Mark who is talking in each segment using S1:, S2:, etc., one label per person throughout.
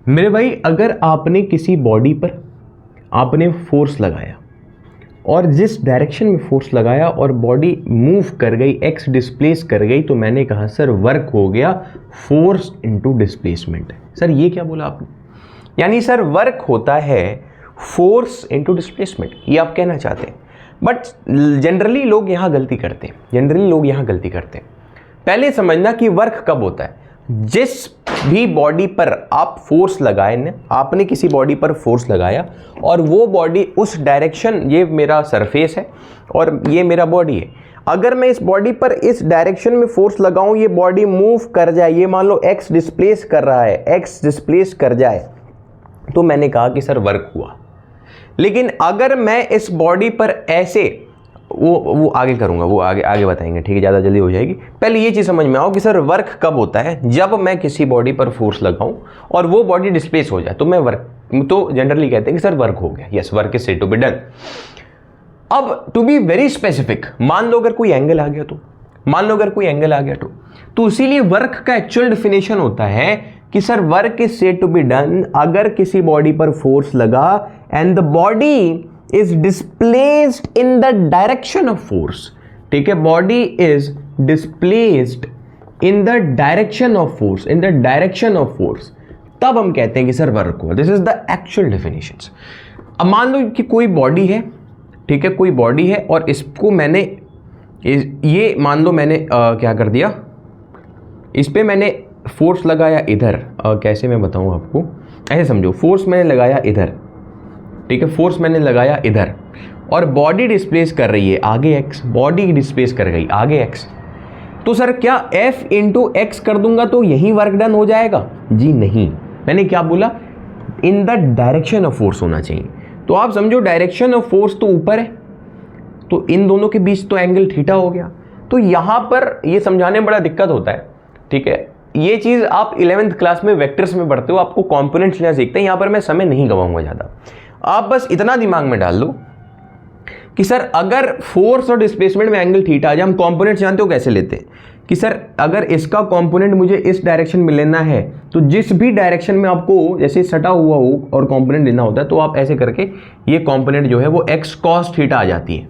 S1: मेरे भाई, अगर आपने किसी बॉडी पर आपने फोर्स लगाया और जिस डायरेक्शन में फोर्स लगाया और बॉडी मूव कर गई, एक्स डिस्प्लेस कर गई, तो मैंने कहा सर वर्क हो गया फोर्स इनटू डिस्प्लेसमेंट। सर ये क्या बोला आपने? यानी सर वर्क होता है फोर्स इनटू डिस्प्लेसमेंट, ये आप कहना चाहते हैं। बट जनरली लोग यहाँ गलती करते हैं। पहले समझना कि वर्क कब होता है। जिस भी बॉडी पर आप फोर्स लगाए ना, आपने किसी बॉडी पर फोर्स लगाया और वो बॉडी उस डायरेक्शन, ये मेरा सरफेस है और ये मेरा बॉडी है, अगर मैं इस बॉडी पर इस डायरेक्शन में फोर्स लगाऊं, ये बॉडी मूव कर जाए, ये मान लो एक्स डिस्प्लेस कर रहा है, एक्स डिस्प्लेस कर जाए, तो मैंने कहा कि सर वर्क हुआ। लेकिन अगर मैं इस बॉडी पर ऐसे, वो आगे करूंगा, वो आगे बताएंगे, ठीक है, ज़्यादा जल्दी हो जाएगी। पहले ये चीज़ समझ में आओ कि सर वर्क कब होता है, जब मैं किसी बॉडी पर फोर्स लगाऊं और वो बॉडी डिस्प्लेस हो जाए, तो मैं वर्क, तो जनरली कहते हैं कि सर वर्क हो गया, yes work is said to be done. अब टू बी वेरी स्पेसिफिक, मान लो अगर कोई एंगल आ गया तो इसीलिए वर्क का एक्चुअल डेफिनेशन होता है कि sir work is said to be done अगर किसी बॉडी पर फोर्स लगा and the body is displaced in the direction of force। ठीक है, body is displaced in the direction of force, तब हम कहते हैं कि सर वर्क हुआ। This is the actual definitions. अब मान लो कि कोई बॉडी है, ठीक है, कोई बॉडी है और इसको मैंने ये मान लो मैंने क्या कर दिया, इस पे मैंने फोर्स लगाया इधर, कैसे मैं बताऊं आपको, ऐसे समझो, फोर्स मैंने लगाया इधर, ठीक है, फोर्स मैंने लगाया इधर और बॉडी डिस्प्लेस कर रही है आगे एक्स, बॉडी डिस्प्लेस कर गई आगे एक्स, तो सर क्या F इंटू एक्स कर दूंगा तो यही वर्क डन हो जाएगा? जी नहीं, मैंने क्या बोला, इन द डायरेक्शन ऑफ फोर्स होना चाहिए। तो आप समझो डायरेक्शन ऑफ फोर्स तो ऊपर है, तो इन दोनों के बीच तो एंगल थीटा हो गया। तो यहां पर ये समझाने में बड़ा दिक्कत होता है, ठीक है, ये चीज आप 11th क्लास में वेक्टर्स में पढ़ते हो, आपको कॉम्पोनेंट्स लेना सीखते हैं, यहां पर मैं समय नहीं गवाऊंगा ज्यादा। आप बस इतना दिमाग में डाल लो कि सर अगर फोर्स और डिस्प्लेसमेंट में एंगल थीटा आ जाए, हम कंपोनेंट्स जानते हो कैसे लेते हैं कि सर अगर इसका कंपोनेंट मुझे इस डायरेक्शन में लेना है, तो जिस भी डायरेक्शन में आपको जैसे सटा हुआ हो और कंपोनेंट लेना होता है, तो आप ऐसे करके ये कंपोनेंट जो है वो एक्स कॉस थीटा आ जाती है।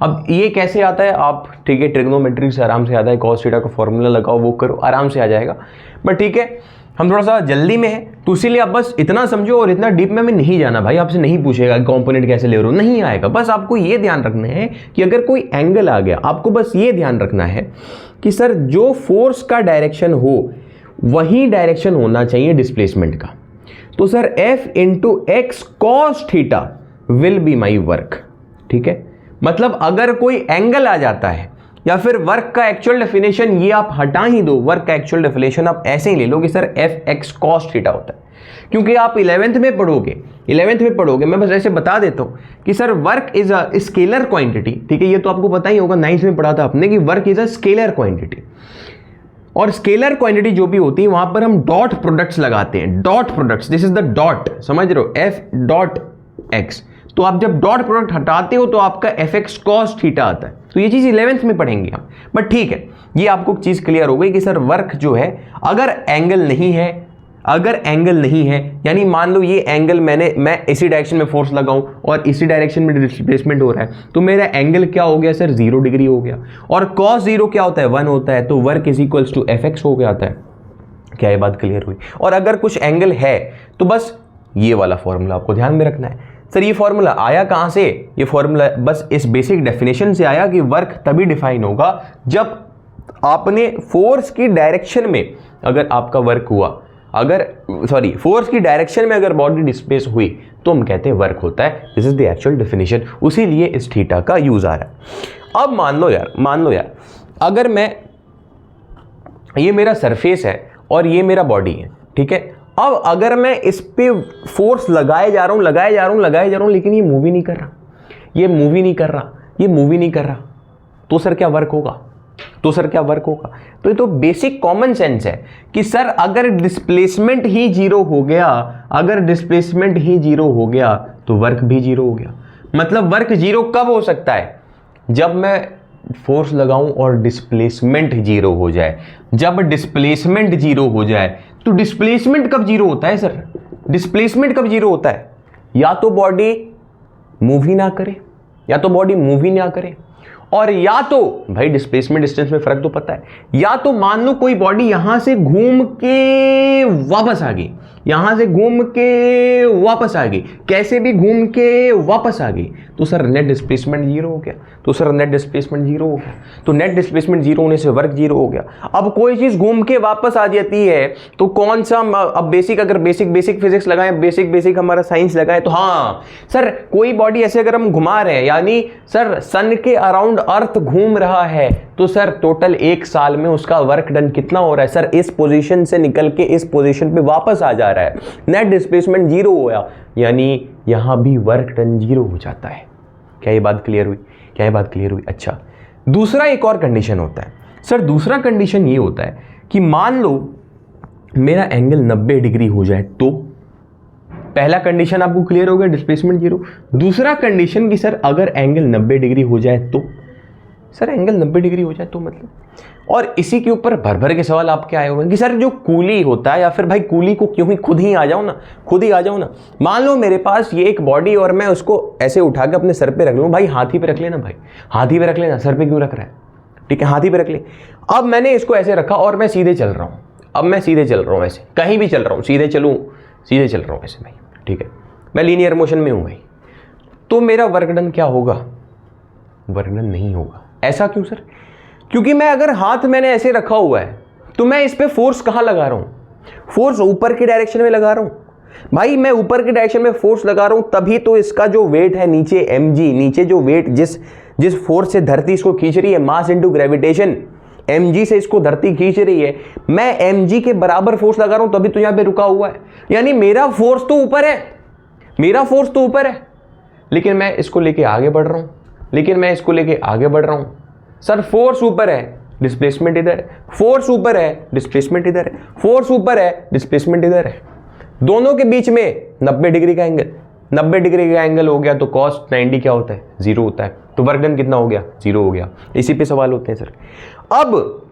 S1: अब ये कैसे आता है आप, ठीक है, ट्रिग्नोमेट्री से आराम से आता है, कॉस थीटा का फॉर्मूला लगाओ, वो करो, आराम से आ जाएगा। बट ठीक है, हम थोड़ा सा जल्दी में है, तो इसीलिए आप बस इतना समझो और इतना डीप में नहीं जाना। भाई आपसे नहीं पूछेगा कंपोनेंट कैसे ले रहे हो, नहीं आएगा। बस आपको ये ध्यान रखना है कि अगर कोई एंगल आ गया, आपको बस ये ध्यान रखना है कि सर जो फोर्स का डायरेक्शन हो वही डायरेक्शन होना चाहिए डिस्प्लेसमेंट का। तो sir F into x cos theta will be my work. ठीक है, मतलब अगर कोई एंगल आ जाता है या फिर वर्क का एक्चुअल डेफिनेशन ये आप हटा ही दो, वर्क का एक्चुअल डेफिनेशन आप ऐसे ही ले लो कि sir F x cos theta होता है, क्योंकि आप 11th में पढ़ोगे। मैं बस ऐसे बता देता हूं कि sir work is a scalar quantity. ठीक है, ये तो आपको पता ही होगा, 9th में पढ़ा था आपने कि work is a scalar quantity. और स्केलर क्वांटिटी जो भी होती है वहां पर हम डॉट प्रोडक्ट्स लगाते हैं, dot products, this is the dot, समझ रहे हो, एफ डॉट एक्स। तो आप जब डॉट प्रोडक्ट हटाते हो तो आपका एफ एक्स कॉस थीटा आता है। तो ये चीज 11th में पढ़ेंगे हम। बट ठीक है, ये आपको चीज क्लियर हो गई कि सर वर्क जो है अगर एंगल नहीं है, यानी मान लो ये एंगल मैं इसी डायरेक्शन में फोर्स लगाऊं और इसी डायरेक्शन में डिस्प्लेसमेंट हो रहा है, तो मेरा एंगल क्या हो गया सर, 0 डिग्री हो गया। और कॉस 0 क्या होता है, 1 होता है, तो work is equals to F X हो गया आता है। क्या ये बात क्लियर हुई? और अगर कुछ एंगल है तो बस ये वाला फॉर्मूला आपको ध्यान में रखना है। सर ये फॉर्मूला आया कहां से? ये फॉर्मूला बस इस बेसिक डेफिनेशन से आया कि वर्क तभी डिफाइन होगा जब आपने फोर्स की डायरेक्शन में अगर आपका वर्क हुआ, फोर्स की डायरेक्शन में अगर बॉडी डिस्प्लेस हुई तो हम कहते हैं वर्क होता है। This is the actual definition, उसी लिए इस थीटा का यूज आ रहा है। अब मान लो यार अगर मैं, ये मेरा सरफेस है और ये मेरा बॉडी है, ठीक है, अब अगर मैं इस पे फोर्स लगाए जा रहा हूं लेकिन ये मूव ही नहीं कर रहा, तो सर क्या वर्क होगा? तो ये तो बेसिक कॉमन सेंस है कि सर अगर डिस्प्लेसमेंट ही जीरो हो गया तो वर्क भी जीरो हो गया। मतलब वर्क जीरो कब हो सकता है? जब मैं फोर्स लगाऊं और डिस्प्लेसमेंट जीरो हो जाए। जब डिस्प्लेसमेंट जीरो हो जाए तो डिस्प्लेसमेंट कब जीरो होता है सर? डिस्प्लेसमेंट कब जीरो होता है? या तो बॉडी मूव ही ना करे, या तो बॉडी मूव ही ना करे, और या तो भाई डिस्प्लेसमेंट डिस्टेंस में फर्क तो पता है, या तो मान लो कोई बॉडी यहां से घूम के वापस आ गई, यहां से घूम के वापस आ गई, कैसे भी घूम के वापस आ गई, तो सर नेट डिस्प्लेसमेंट जीरो हो गया। तो सर नेट डिस्प्लेसमेंट जीरो हो गया, तो नेट डिस्प्लेसमेंट जीरो होने से वर्क जीरो हो गया। अब कोई चीज घूम के वापस आ जाती है तो कौन सा, अब बेसिक, अगर बेसिक फिजिक्स लगाएं, बेसिक हमारा साइंस लगाएं, तो हाँ सर कोई बॉडी ऐसे अगर हम घुमा रहे हैं, यानी सर सन के अराउंड अर्थ घूम रहा है, तो सर टोटल 1 साल में उसका वर्क डन कितना हो रहा है? सर इस पोजीशन से निकल के इस पोजीशन पे वापस आ जा रहा है, नेट डिस्प्लेसमेंट जीरो होया, यानी यहां भी वर्क डन जीरो हो जाता है। क्या ये बात क्लियर हुई? क्या ये बात क्लियर हुई? अच्छा, दूसरा एक और कंडीशन होता है सर। दूसरा कंडीशन ये होता है कि मान लो मेरा एंगल 90 डिग्री हो जाए, तो पहला कंडीशन आपको क्लियर हो गया, डिस्प्लेसमेंट जीरो। दूसरा कंडीशन कि सर अगर एंगल 90 डिग्री हो जाए तो, सर एंगल 90 डिग्री हो जाए तो मतलब, और इसी के ऊपर भर भर के सवाल आपके आए हुए हैं कि सर जो कूली होता है, या फिर भाई कूली को क्यों ही खुद ही आ जाओ ना, खुद ही आ जाओ ना। मान लो मेरे पास ये एक बॉडी और मैं उसको ऐसे उठा के अपने सर पे रख लूँ, भाई हाथी पे रख लेना, भाई हाथी पे रख लेना, सर पे क्यों रख रहा है? ठीक है, हाथी पे रख ले। अब मैंने इसको ऐसे रखा और मैं सीधे चल रहा हूँ, अब मैं सीधे चल रहा हूँ, ऐसे कहीं भी चल रहा हूँ, सीधे चलूँ, सीधे चल रहा हूँ ऐसे भाई, ठीक है, मैं लीनियर मोशन में हूँ भाई, तो मेरा वर्क डन क्या होगा? वर्क डन नहीं होगा। ऐसा क्यों सर? क्योंकि मैं अगर हाथ मैंने ऐसे रखा हुआ है तो मैं इस पे फोर्स कहाँ लगा रहा हूँ? फोर्स ऊपर की डायरेक्शन में लगा रहा हूँ भाई, मैं ऊपर की डायरेक्शन में फोर्स लगा रहा हूँ, तभी तो इसका जो वेट है नीचे mg, नीचे जो वेट जिस फोर्स से धरती इसको खींच रही है, मास इनटू ग्रेविटेशन, mg से इसको धरती खींच रही है, मैं mg के बराबर फोर्स लगा रहा हूँ, तभी तो यहाँ पे रुका हुआ है। यानी मेरा फोर्स तो ऊपर है, मेरा फोर्स तो ऊपर है, लेकिन मैं इसको लेके आगे बढ़ रहा हूँ, लेकिन मैं इसको लेके आगे बढ़ रहा हूँ। सर फोर्स ऊपर है, डिस्प्लेसमेंट इधर है, फोर्स ऊपर है, डिस्प्लेसमेंट इधर है, फोर्स ऊपर है, डिस्प्लेसमेंट इधर है, दोनों के बीच में 90 डिग्री का एंगल, 90 डिग्री का एंगल हो गया तो cos 90 क्या होता है? जीरो होता है। तो वर्क डन कितना हो गया? जीरो हो गया। इसी पे सवाल होते हैं सर। अब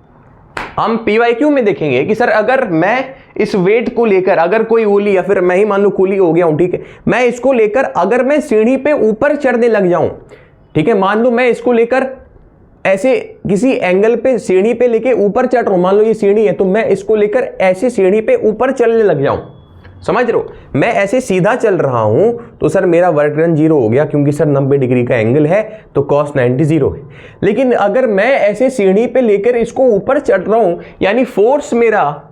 S1: हम PYQ में देखेंगे कि सर अगर मैं इस वेट को लेकर, अगर कोई ओली या फिर मैं ही मान लो कूली हो गया हूं, ठीक है, मैं इसको लेकर अगर मैं सीढ़ी पे ऊपर चढ़ने लग जाऊं, ठीक है, मान लो मैं इसको लेकर ऐसे किसी एंगल पे सीढ़ी पे लेके ऊपर चढ़ रहा हूं, मान लो ये सीढ़ी है, तो मैं इसको लेकर ऐसे सीढ़ी पे ऊपर चलने लग जाऊं, समझ रहे हो, मैं ऐसे सीधा चल रहा हूं, तो सर मेरा वर्क डन जीरो हो गया, क्योंकि सर 90 डिग्री का एंगल है तो cos 90 जीरो है। लेकिन अगर मैं ऐसे सीढ़ी पे लेकर इसको ऊपर चढ़ रहा हूं, यानी फोर्स मेरा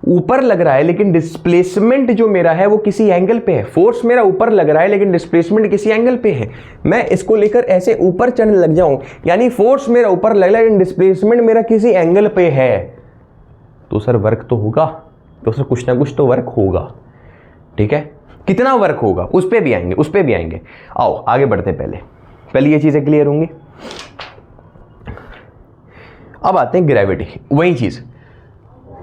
S1: ऊपर लग रहा है, लेकिन डिस्प्लेसमेंट जो मेरा है वो किसी एंगल पे है। फोर्स मेरा ऊपर लग रहा है लेकिन डिस्प्लेसमेंट किसी एंगल पे है। मैं इसको लेकर ऐसे ऊपर चढ़ने लग जाऊं, यानी फोर्स मेरा ऊपर लग रहा है लेकिन डिस्प्लेसमेंट मेरा किसी एंगल पे है, तो सर वर्क तो होगा, तो सर कुछ ना कुछ तो वर्क होगा। ठीक है, कितना वर्क होगा उस पे भी आएंगे, उस पे भी आएंगे। आओ आगे बढ़ते हैं, पहले ये चीजें क्लियर होंगी। अब आते हैं ग्रेविटी, वही चीज,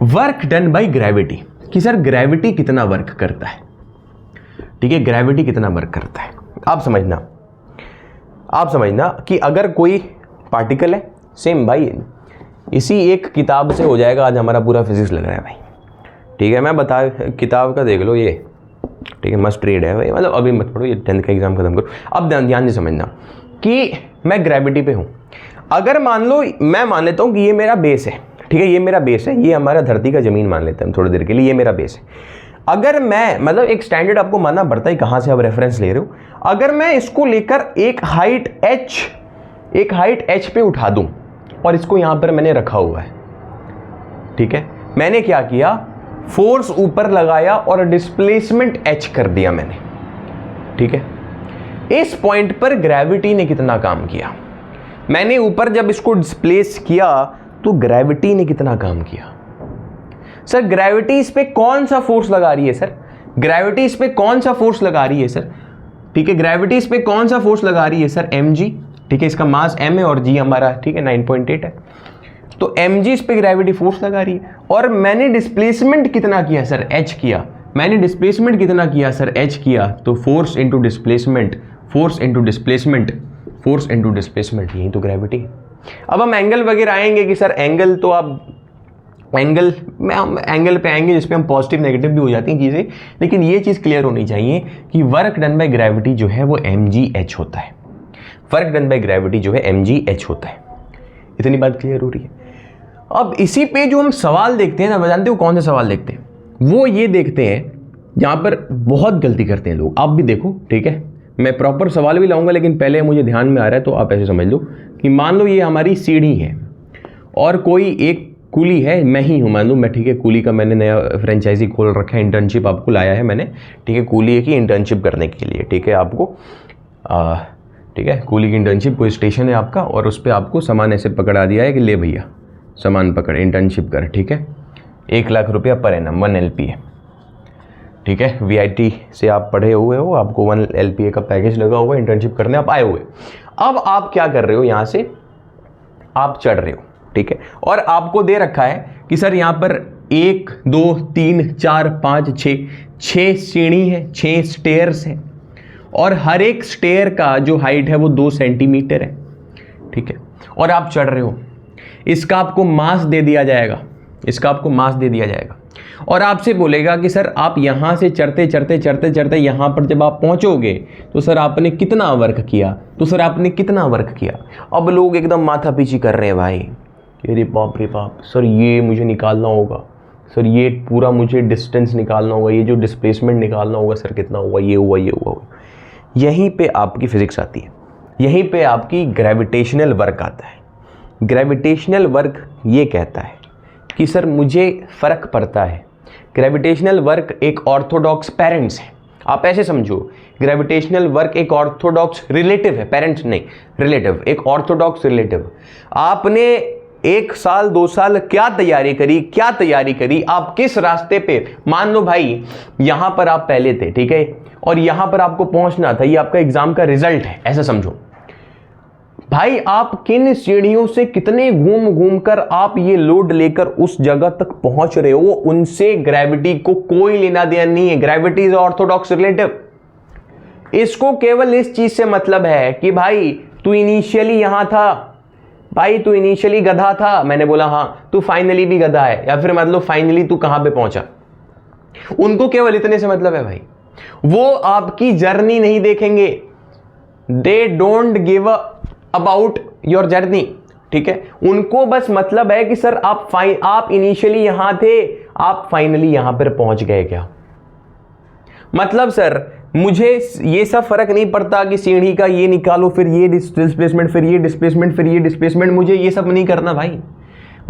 S1: वर्क डन बाय ग्रेविटी, कि सर ग्रेविटी कितना वर्क करता है। ठीक है, ग्रेविटी कितना वर्क करता है, आप समझना कि अगर कोई पार्टिकल है, सेम भाई इसी एक किताब से हो जाएगा आज हमारा पूरा फिजिक्स लग रहा है भाई। ठीक है, मैं बता, किताब का देख लो ये, ठीक है, मस्ट रीड है भाई, मतलब अभी मत पढ़ो, ये 10th का एग्जाम खत्म करो। अब ध्यान से समझना कि मैं ग्रेविटी पे हूं। अगर मान लो, मैं मान लेता हूं कि ये मेरा बेस है, ठीक है, ये मेरा बेस है, ये हमारा धरती का जमीन मान लेते हैं हम थोड़ी देर के लिए, ये मेरा बेस है। अगर मैं, मतलब एक स्टैंडर्ड आपको मानना पड़ता है कहां से आप रेफरेंस ले रहे हो। अगर मैं इसको लेकर एक हाइट h पे उठा दूं और इसको यहां पर मैंने रखा हुआ है, ठीक है, मैंने क्या किया, फोर्स ऊपर लगाया और डिस्प्लेसमेंट h कर दिया मैंने। ठीक है, इस पॉइंट पर ग्रेविटी ने कितना काम किया, मैंने ऊपर जब इसको डिस्प्लेस किया तो ग्रेविटी ने कितना काम किया। सर ग्रेविटी इस पे कौन सा फोर्स लगा रही है, सर ग्रेविटी इस पे कौन सा फोर्स लगा रही है सर। ठीक है, ग्रेविटी इस पे कौन सा फोर्स लगा रही है सर, mg। ठीक है, इसका मास m है और g हमारा, ठीक है, 9.8 है, तो mg इस पे ग्रेविटी फोर्स लगा रही है। और मैंने डिस्प्लेसमेंट कितना किया सर, h किया, मैंने डिस्प्लेसमेंट कितना किया सर, h किया, तो force into displacement, force into displacement, force into displacement, यही तो ग्रेविटी। अब हम एंगल वगैरह आएंगे कि सर एंगल तो आप एंगल में हम एंगल पे आएंगे जिसपे हम पॉजिटिव नेगेटिव भी हो जाती हैं चीज़ें, लेकिन ये चीज़ क्लियर होनी चाहिए कि वर्क डन बाय ग्रेविटी जो है वो mgh होता है। वर्क डन बाय ग्रेविटी जो है mgh होता है। इतनी बात क्लियर हो रही है। अब इसी पे जो हम सवाल देखते हैं ना, जानते हो कौन से सवाल देखते हैं? वो ये देखते हैं जहाँ पर बहुत गलती करते हैं लोग। आप भी देखो, ठीक है, मैं प्रॉपर सवाल भी लाऊंगा, लेकिन पहले मुझे ध्यान में आ रहा है तो आप ऐसे समझ लो कि मान लो ये हमारी सीढ़ी है और कोई एक कूली है, मैं ही हूँ मान लो मैं, ठीक है, कूली का मैंने नया फ्रेंचाइजी खोल रखा है, इंटर्नशिप आपको लाया है मैंने, ठीक है, कूली की इंटर्नशिप करने के लिए, ठीक है, आपको ठीक है, कूली की इंटर्नशिप, कोई स्टेशन है आपका और उस पर आपको सामान ऐसे पकड़ा दिया है कि ले भैया सामान पकड़, इंटर्नशिप कर, ठीक है, 1 लाख रुपया पर एनम, 1 LPA, ठीक है, VIT से आप पढ़े हुए हो, आपको 1 LPA का पैकेज लगा हुआ है, इंटर्नशिप करने आप आए हुए। अब आप क्या कर रहे हो, यहाँ से आप चढ़ रहे हो, ठीक है, और आपको दे रखा है कि सर यहाँ पर 1 2 3 4 5 6 सीढ़ी है, 6 स्टेयर्स है और हर एक स्टेयर का जो हाइट है वो 2 सेंटीमीटर है, ठीक है, और आप चढ़ रहे हो। इसका आपको मास दे दिया जाएगा, इसका आपको मास दे दिया जाएगा और आपसे बोलेगा कि सर आप यहाँ से चढ़ते चढ़ते चढ़ते चढ़ते यहाँ पर जब आप पहुँचोगे तो सर आपने कितना वर्क किया, तो सर आपने कितना वर्क किया। अब लोग एकदम माथा पीछी कर रहे हैं भाई, अरे बाप रे बाप, सर ये मुझे निकालना होगा, सर ये पूरा मुझे डिस्टेंस निकालना होगा, ये जो डिस्प्लेसमेंट निकालना होगा, सर कितना हुआ, ये हुआ, ये हुआ। यहीं पे आपकी फिजिक्स आती है, यहीं पे आपकी ग्रेविटेशनल वर्क आता है। ग्रेविटेशनल वर्क ये कहता है कि सर मुझे फ़र्क पड़ता है। ग्रेविटेशनल वर्क एक ऑर्थोडॉक्स पेरेंट्स है, आप ऐसे समझो, ग्रेविटेशनल वर्क एक ऑर्थोडॉक्स रिलेटिव है, पेरेंट्स नहीं, रिलेटिव, एक ऑर्थोडॉक्स रिलेटिव। आपने 1 साल 2 साल क्या तैयारी करी, आप किस रास्ते पे, मान लो भाई यहां पर आप पहले थे, ठीक है, और यहां पर आपको पहुंचना था, ये आपका एग्जाम का रिजल्ट है, ऐसा समझो भाई। आप किन सीढ़ियों से कितने घूम घूम कर आप ये लोड लेकर उस जगह तक पहुंच रहे हो, उनसे ग्रेविटी को कोई लेना देना नहीं है। Gravity is Orthodox relative. इसको केवल इस चीज से मतलब है कि भाई तू इनिशियली यहां था, भाई तू इनिशियली गधा था, मैंने बोला हाँ, तू फाइनली भी गधा है, या फिर मतलब फाइनली तू कहां पे पहुंचा। उनको केवल इतने से मतलब है भाई, वो आपकी जर्नी नहीं देखेंगे। They don't give about your journey, ठीक है, उनको बस मतलब है कि सर आप इनिशियली यहां थे, आप फाइनली यहां पर पहुंच गए क्या। मतलब सर मुझे ये सब फर्क नहीं पड़ता कि सीढ़ी का ये निकालो, फिर ये डिस्प्लेसमेंट, फिर ये डिस्प्लेसमेंट, फिर ये डिस्प्लेसमेंट, मुझे ये सब नहीं करना भाई।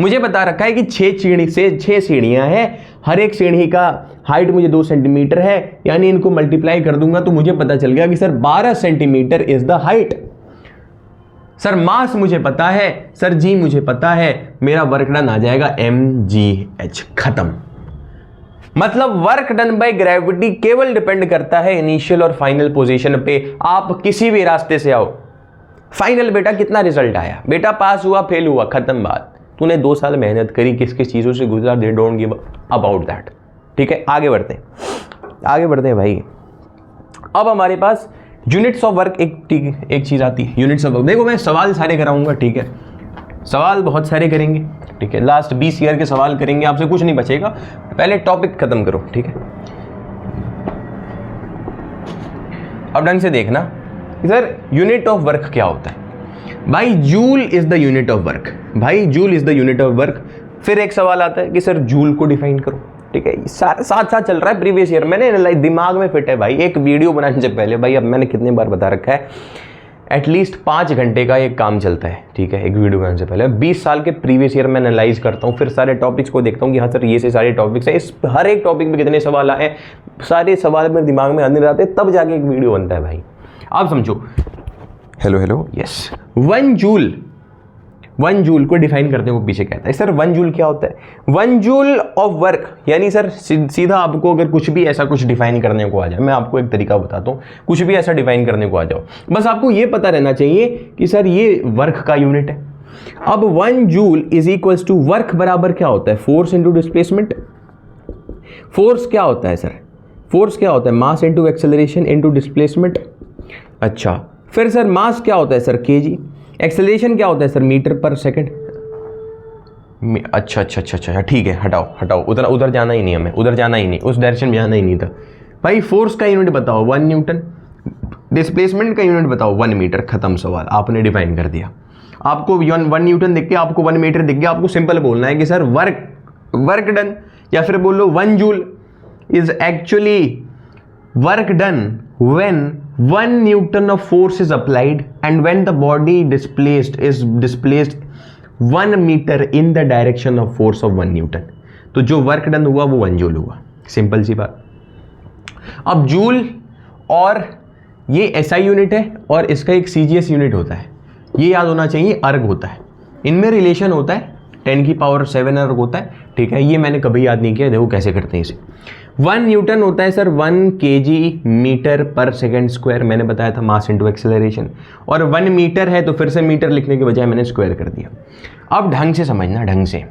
S1: मुझे बता रखा है कि 6 सीढ़ियां हैं, हर एक सीढ़ी का हाइट मुझे 2 सेंटीमीटर है, यानी इनको मल्टीप्लाई कर दूंगा तो मुझे पता चल गया कि sir 12 centimetre is the height. Sir mass मुझे पता है, सर जी मुझे पता है, मेरा वर्क डन आ जाएगा mgh, खत्म। मतलब वर्क डन बाय ग्रेविटी केवल डिपेंड करता है इनिशियल और फाइनल पोजीशन पे। आप किसी भी रास्ते से आओ, फाइनल बेटा कितना रिजल्ट आया, बेटा पास हुआ फेल हुआ, खत्म बात। तूने 2 साल मेहनत करी, किस किस चीजों से गुजरा, they don't give about that, ठीक है। आगे बढ़ते हैं भाई। अब हमारे पास यूनिट्स ऑफ वर्क एक चीज आती है, यूनिट्स ऑफ वर्क। देखो मैं सवाल सारे कराऊंगा, ठीक है, सवाल बहुत सारे करेंगे, ठीक है, लास्ट 20 ईयर के सवाल करेंगे, आपसे कुछ नहीं बचेगा। पहले टॉपिक खत्म करो, ठीक है। अब ढंग से देखना सर यूनिट ऑफ वर्क क्या होता है। भाई joule is the unit of work, भाई joule is the unit of work. फिर एक सवाल आता है कि सर जूल को डिफाइन करो, ठीक है, साथ साथ चल रहा है प्रीवियस ईयर, मैंने दिमाग में फिट है भाई। एक वीडियो बनाने से पहले भाई, अब मैंने कितने बार बता रखा है, एटलीस्ट 5 घंटे का एक काम चलता है, ठीक है, एक वीडियो बनाने से पहले। 20 साल के प्रीवियस ईयर में एनालाइज करता हूँ, फिर सारे टॉपिक्स को देखता हूँ कि हाँ सर ये से सारे टॉपिक्स है, इस हर एक टॉपिक में कितने सवाल आए, सारे सवाल मेरे दिमाग में आने रहते, तब जाके एक वीडियो बनता है भाई। आप समझो, हेलो यस, 1 जूल को डिफाइन करते हैं, वो पीछे कहता है। सर 1 जूल क्या होता है? 1 जूल ऑफ वर्क, यानी सर सीधा आपको अगर कुछ भी ऐसा कुछ डिफाइन करने को आ जाए, मैं आपको एक तरीका बताता हूँ, कुछ भी ऐसा डिफाइन करने को आ जाओ, बस आपको ये पता रहना चाहिए कि सर ये वर्क का यूनिट है। अब 1 joule is equals to work बराबर क्या होता है? Force into displacement. फोर्स क्या होता है सर? फोर्स क्या होता है? Mass into acceleration into displacement. अच्छा, फिर सर मास क्या होता है सर? केजी। एक्सेलरेशन क्या होता है सर? मीटर पर सेकंड। अच्छा अच्छा अच्छा अच्छा ठीक है, हटाओ हटाओ, उधर उधर जाना ही नहीं हमें, उधर जाना ही नहीं, उस डायरेक्शन में जाना ही नहीं था भाई। फोर्स का यूनिट बताओ 1 न्यूटन, डिस्प्लेसमेंट का यूनिट बताओ 1 मीटर, खत्म सवाल, आपने डिफाइन कर दिया। आपको 1 न्यूटन दिख गया, आपको 1 मीटर दिख गया, आपको सिंपल बोलना है कि सर वर्क डन, या फिर बोलो 1 joule is actually work done when 1 newton of force is applied and when the body displaced 1 metre in the direction of force of 1 newton. तो जो वर्क डन हुआ वो 1 जूल हुआ, सिंपल सी बात। अब जूल और ये एसआई यूनिट है और इसका एक सीजीएस यूनिट होता है, ये याद होना चाहिए, अर्ग होता है, इनमें रिलेशन होता है, 10⁷ अर्ग होता है, ठीक है। ये मैंने कभी याद नहीं किया, देखो कैसे करते हैं इसे। 1 न्यूटन होता है सर 1 kg मीटर पर सेकेंड स्क्वायर, मैंने बताया था मास इंटू एक्सेलरेशन, और 1 मीटर है तो फिर से मीटर लिखने के बजाय मैंने स्क्वायर कर दिया। अब ढंग से समझना, ढंग से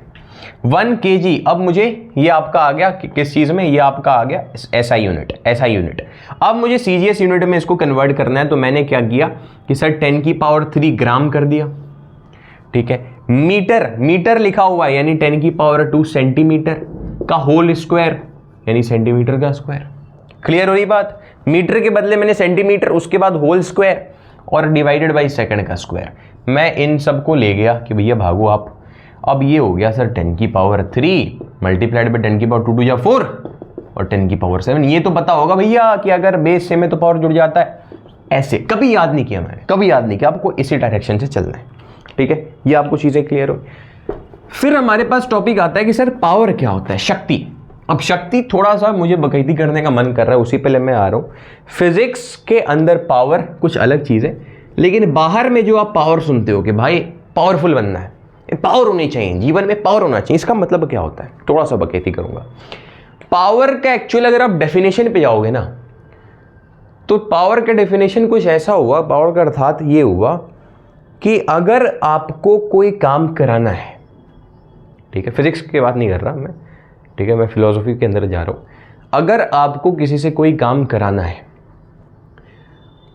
S1: 1 kg, अब मुझे ये आपका आ गया किस चीज़ में, ये आपका आ गया एसआई यूनिट। अब मुझे सीजीएस यूनिट में इसको कन्वर्ट करना है, तो मैंने क्या किया कि सर 10⁻³ ग्राम कर दिया, ठीक है। मीटर लिखा हुआ है यानी 10⁻² सेंटीमीटर का होल स्क्वायर यानी सेंटीमीटर का स्क्वायर। क्लियर हो रही बात? मीटर के बदले मैंने सेंटीमीटर, उसके बाद होल स्क्वायर और डिवाइडेड बाई सेकंड का स्क्वायर। मैं इन सब को ले गया कि भैया भागो आप। अब ये हो गया सर 10⁻³ मल्टीप्लाइड बाई 10⁻²² या 4 और 10⁻7। ये तो पता होगा भैया कि अगर बेस से में तो पावर जुड़ जाता है, ऐसे कभी याद नहीं किया मैंने, कभी याद नहीं किया, आपको इसी डायरेक्शन से चलना है, ठीक है। ये आपको चीजें क्लियर हो। फिर हमारे पास टॉपिक आता है कि सर पावर क्या होता है, शक्ति। अब शक्ति थोड़ा सा मुझे बकैती करने का मन कर रहा है, उसी पहले मैं आ रहा हूं। फिजिक्स के अंदर पावर कुछ अलग चीज है, लेकिन बाहर में जो आप पावर सुनते हो कि भाई पावरफुल बनना है, पावर होनी चाहिए जीवन में, पावर होना चाहिए, इसका मतलब क्या होता है, थोड़ा सा बकैती करूंगा। पावर का एक्चुअल अगर आप डेफिनेशन पे जाओगे ना, तो पावर का डेफिनेशन कुछ ऐसा हुआ, पावर का अर्थात ये हुआ कि अगर आपको कोई काम कराना है, ठीक है, फिजिक्स की बात नहीं कर रहा मैं, ठीक है, मैं फिलोसफी के अंदर जा रहा हूं। अगर आपको किसी से कोई काम कराना है,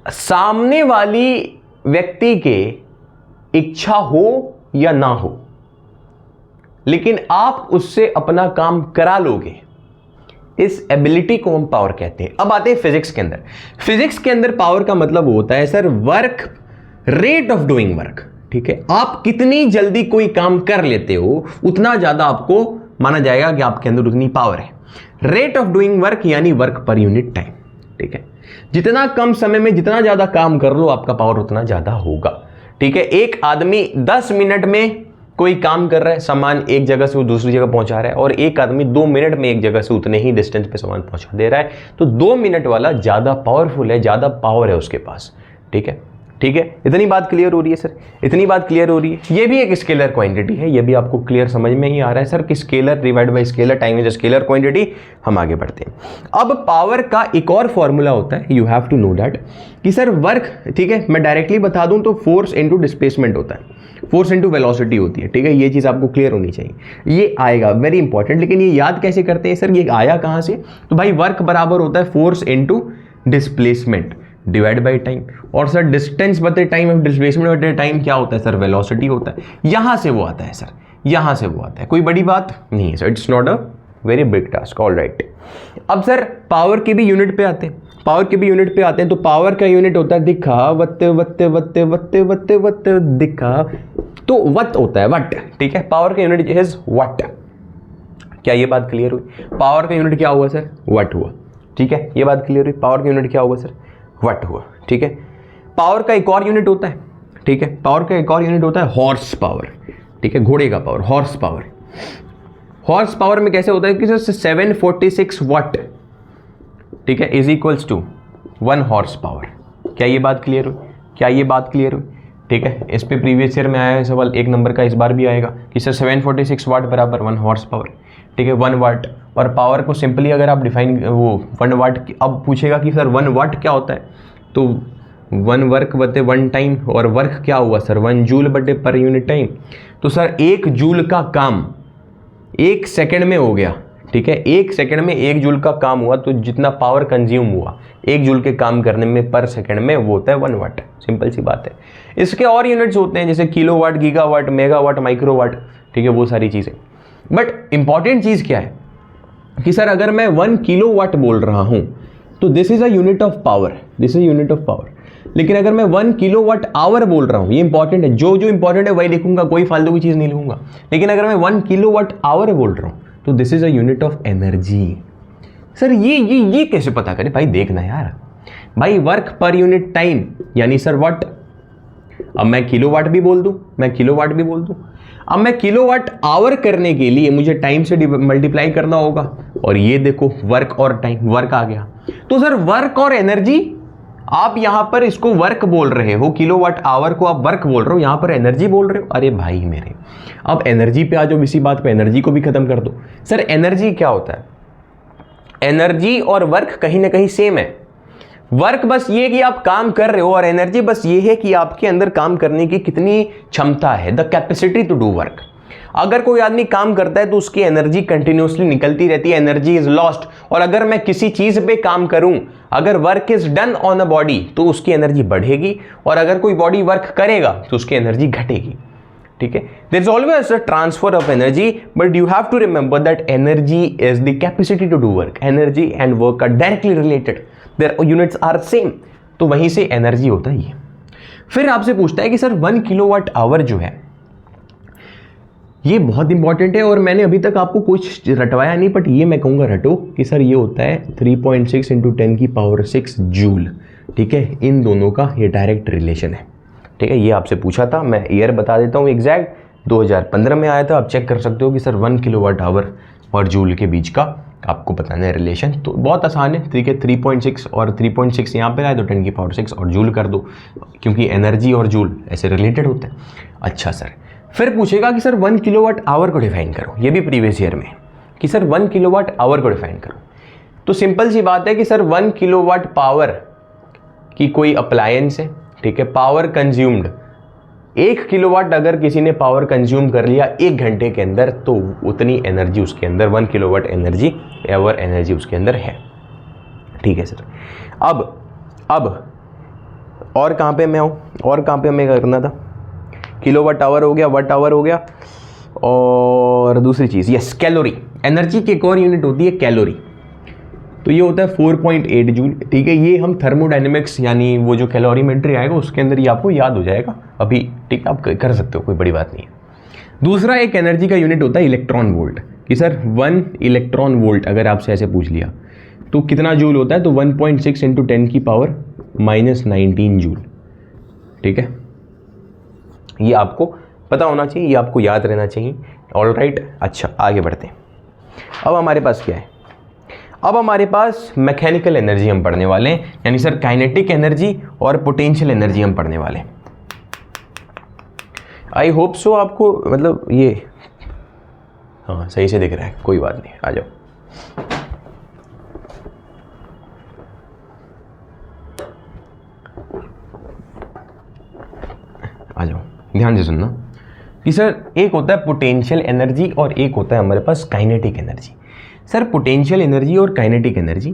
S1: सामने वाली व्यक्ति के इच्छा हो या ना हो, लेकिन आप उससे अपना काम करा लोगे, इस एबिलिटी को हम पावर कहते हैं। अब आते हैं फिजिक्स के अंदर। फिजिक्स के अंदर पावर का मतलब होता है sir work, rate of doing work, ठीक है। आप कितनी जल्दी कोई काम कर लेते हो, उतना ज्यादा आपको माना जाएगा कि आपके अंदर उतनी पावर है। रेट ऑफ डूइंग वर्क यानी वर्क पर यूनिट टाइम, ठीक है। जितना कम समय में जितना ज्यादा काम कर लो, आपका पावर उतना ज्यादा होगा, ठीक है। एक आदमी 10 मिनट में कोई काम कर रहा है, सामान एक जगह से वो दूसरी जगह पहुंचा रहा है, और एक आदमी 2 मिनट में एक जगह से उतने ही डिस्टेंस पे सामान पहुंचा दे रहा है, तो 2 मिनट वाला ज्यादा पावरफुल है, ज्यादा पावर है उसके पास, ठीक है, ठीक है। इतनी बात क्लियर हो रही है सर, इतनी बात क्लियर हो रही है। ये भी एक स्केलर क्वांटिटी है, ये भी आपको क्लियर समझ में ही आ रहा है सर कि scalar divide by scalar time is scalar quantity. हम आगे बढ़ते हैं। अब पावर का एक और फॉर्मूला होता है, you have to know that, कि सर वर्क, ठीक है, मैं डायरेक्टली बता दूं तो फोर्स इनटू डिस्प्लेसमेंट होता है, फोर्स इनटू वेलोसिटी होती है, ठीक है। ये चीज आपको क्लियर होनी चाहिए, ये आएगा वेरी इंपॉर्टेंट। लेकिन ये याद कैसे करते हैं सर, ये आया कहां से, तो भाई वर्क बराबर होता है force into displacement divide by time, और सर डिस्टेंस बटे टाइम, डिस्प्लेसमेंट बटे टाइम क्या होता है सर, वेलोसिटी होता है। यहां से वो आता है सर, यहां से वो आता है, कोई बड़ी बात नहीं है sir, it's not a very big task, all right. अब सर पावर के भी यूनिट पे आते हैं, पावर के भी यूनिट पे आते हैं, तो पावर का यूनिट होता है दिखा वत्ते वत्ते वत्ते वत्ते वत्ते वत्ते दिखा, तो वट होता है वट, ठीक है। पावर का यूनिट इज वट। क्या ये बात क्लियर हुई? पावर का यूनिट क्या हुआ सर, वट हुआ, ठीक है। ये बात क्लियर हुई, पावर का यूनिट क्या हुआ सर, वट हुआ, ठीक है। पावर का एक और यूनिट होता है, ठीक है, पावर का एक और यूनिट होता है हॉर्स पावर, ठीक है, घोड़े का power, horse power. Horse power में कैसे होता है कि सर 746 वाट, ठीक है, is equals to 1 horsepower. क्या ये बात क्लियर हुई? क्या ये बात क्लियर हुई? ठीक है, इस पे प्रीवियस ईयर में आया है सवाल, 1 नंबर का इस बार भी आएगा कि सर 746 वाट बराबर 1 हॉर्स पावर, ठीक है, 1 वाट। और पावर को सिंपली अगर आप डिफाइन वो 1 वाट, अब पूछेगा कि सर 1 वाट क्या होता है, तो 1 वर्क बटे 1 टाइम, और वर्क क्या हुआ सर 1 जूल बटे पर यूनिट टाइम। तो सर 1 जूल का काम 1 सेकेंड में हो गया, ठीक है, 1 सेकेंड में 1 जूल का काम हुआ, तो जितना पावर कंज्यूम हुआ 1 जूल के काम करने में पर सेकेंड में, वो होता है 1 वाट। सिंपल सी बात है। इसके और यूनिट्स होते हैं जैसे किलोवाट, गीगावाट, मेगावाट, माइक्रोवाट, ठीक है, वो सारी चीज़ें। बट इंपॉर्टेंट चीज़ क्या है कि सर अगर मैं 1 किलोवाट बोल रहा हूँ तो this is a unit of power, this is unit of power. लेकिन अगर मैं 1 किलोवाट आवर बोल रहा हूँ, ये इंपॉर्टेंट है, जो जो इंपॉर्टेंट है वही लिखूंगा, कोई फालतू की चीज़ नहीं लिखूंगा। लेकिन अगर मैं 1 किलोवाट आवर बोल रहा हूँ तो this is a unit of energy. Sir ये कैसे पता करें भाई? देखना यार भाई, वर्क पर यूनिट टाइम यानी सर व्हाट। अब मैं किलोवाट भी बोल दूं, मैं किलोवाट भी बोल दूं। अब मैं किलोवाट आवर करने के लिए मुझे टाइम से मल्टीप्लाई करना होगा, और ये देखो वर्क और टाइम, वर्क आ गया। तो सर वर्क और एनर्जी, आप यहां पर इसको वर्क बोल रहे हो, किलोवाट आवर को आप वर्क बोल रहे हो, यहां पर एनर्जी बोल रहे हो। अरे भाई मेरे, अब एनर्जी पे आ जाओ, इसी बात पे एनर्जी को भी खत्म कर दो। सर एनर्जी क्या होता है? एनर्जी और वर्क कहीं ना कहीं सेम है। वर्क बस ये कि आप काम कर रहे हो, और एनर्जी बस ये है कि आपके अंदर काम करने की कितनी क्षमता है, the capacity to do work. अगर कोई आदमी काम करता है तो उसकी एनर्जी कंटिन्यूसली निकलती रहती है, एनर्जी इज लॉस्ट। और अगर मैं किसी चीज पे काम करूं, अगर work is done on a body तो उसकी एनर्जी बढ़ेगी, और अगर कोई बॉडी वर्क करेगा तो उसकी एनर्जी घटेगी। ठीक है, there is always a transfer of energy, but you have to remember that energy is the capacity to do work. Energy and work are directly related, their units are same, तो वहीं से energy होता है ये। फिर आपसे पूछता है कि सर 1 किलोवाट आवर जो है ये बहुत इंपॉर्टेंट है, और मैंने अभी तक आपको कुछ रटवाया नहीं, बट ये मैं कहूँगा रटो कि सर ये होता है 3.6 × 10⁶ जूल। ठीक है, इन दोनों का ये डायरेक्ट रिलेशन है। ठीक है, ये आपसे पूछा था, मैं ईयर बता देता हूँ एग्जैक्ट 2015 में आया था। आप चेक कर सकते हो कि सर 1 किलोवाट आवर और जूल के बीच का आपको बताना है रिलेशन। तो बहुत आसान है, ठीक है, 3.6 और 3.6 यहाँ पे आए तो 10⁶ और जूल कर दो, क्योंकि एनर्जी और जूल ऐसे रिलेटेड होते हैं। अच्छा सर, फिर पूछेगा कि सर 1 किलोवाट आवर को डिफाइन करो, ये भी प्रीवियस ईयर में, कि सर 1 किलोवाट आवर को डिफाइन करो। तो सिंपल सी बात है कि सर 1 किलोवाट पावर की कोई अप्लायंस है, ठीक है, पावर कंज्यूम्ड 1 किलोवाट अगर किसी ने पावर कंज्यूम कर लिया 1 घंटे के अंदर, तो उतनी एनर्जी उसके अंदर 1 किलोवाट एनर्जी एवर एनर्जी उसके अंदर है। ठीक है सर, अब और कहाँ पे मैं हूँ, और कहाँ पे हमें करना था? किलोवाट आवर हो गया, वाट आवर हो गया, और दूसरी चीज़ यस कैलोरी। एनर्जी की एक और यूनिट होती है कैलोरी, तो ये होता है 4.8 जूल। ठीक है, ये हम थर्मोडायनेमिक्स यानी वो जो कैलोरीमेट्री आएगा उसके अंदर ये आपको याद हो जाएगा अभी। ठीक है, आप कर सकते हो, कोई बड़ी बात नहीं है। दूसरा एक एनर्जी का यूनिट होता है इलेक्ट्रॉन वोल्ट, कि सर 1 इलेक्ट्रॉन वोल्ट अगर आपसे ऐसे पूछ लिया तो कितना जूल होता है, तो 1.6 × 10⁻⁻19 जूल। ठीक है, ये आपको पता होना चाहिए, ये आपको याद रहना चाहिए। ऑलराइट, अच्छा आगे बढ़ते हैं। अब हमारे पास क्या है? अब हमारे पास मैकेनिकल एनर्जी हम पढ़ने वाले हैं, यानी सर काइनेटिक एनर्जी और पोटेंशियल एनर्जी हम पढ़ने वाले हैं। आई होप सो आपको मतलब ये हाँ सही से दिख रहा है, कोई बात नहीं, आ जाओ। आ जाओ, ध्यान से सुनना कि सर एक होता है पोटेंशियल एनर्जी और एक होता है हमारे पास kinetic energy. Sir potential energy और काइनेटिक एनर्जी,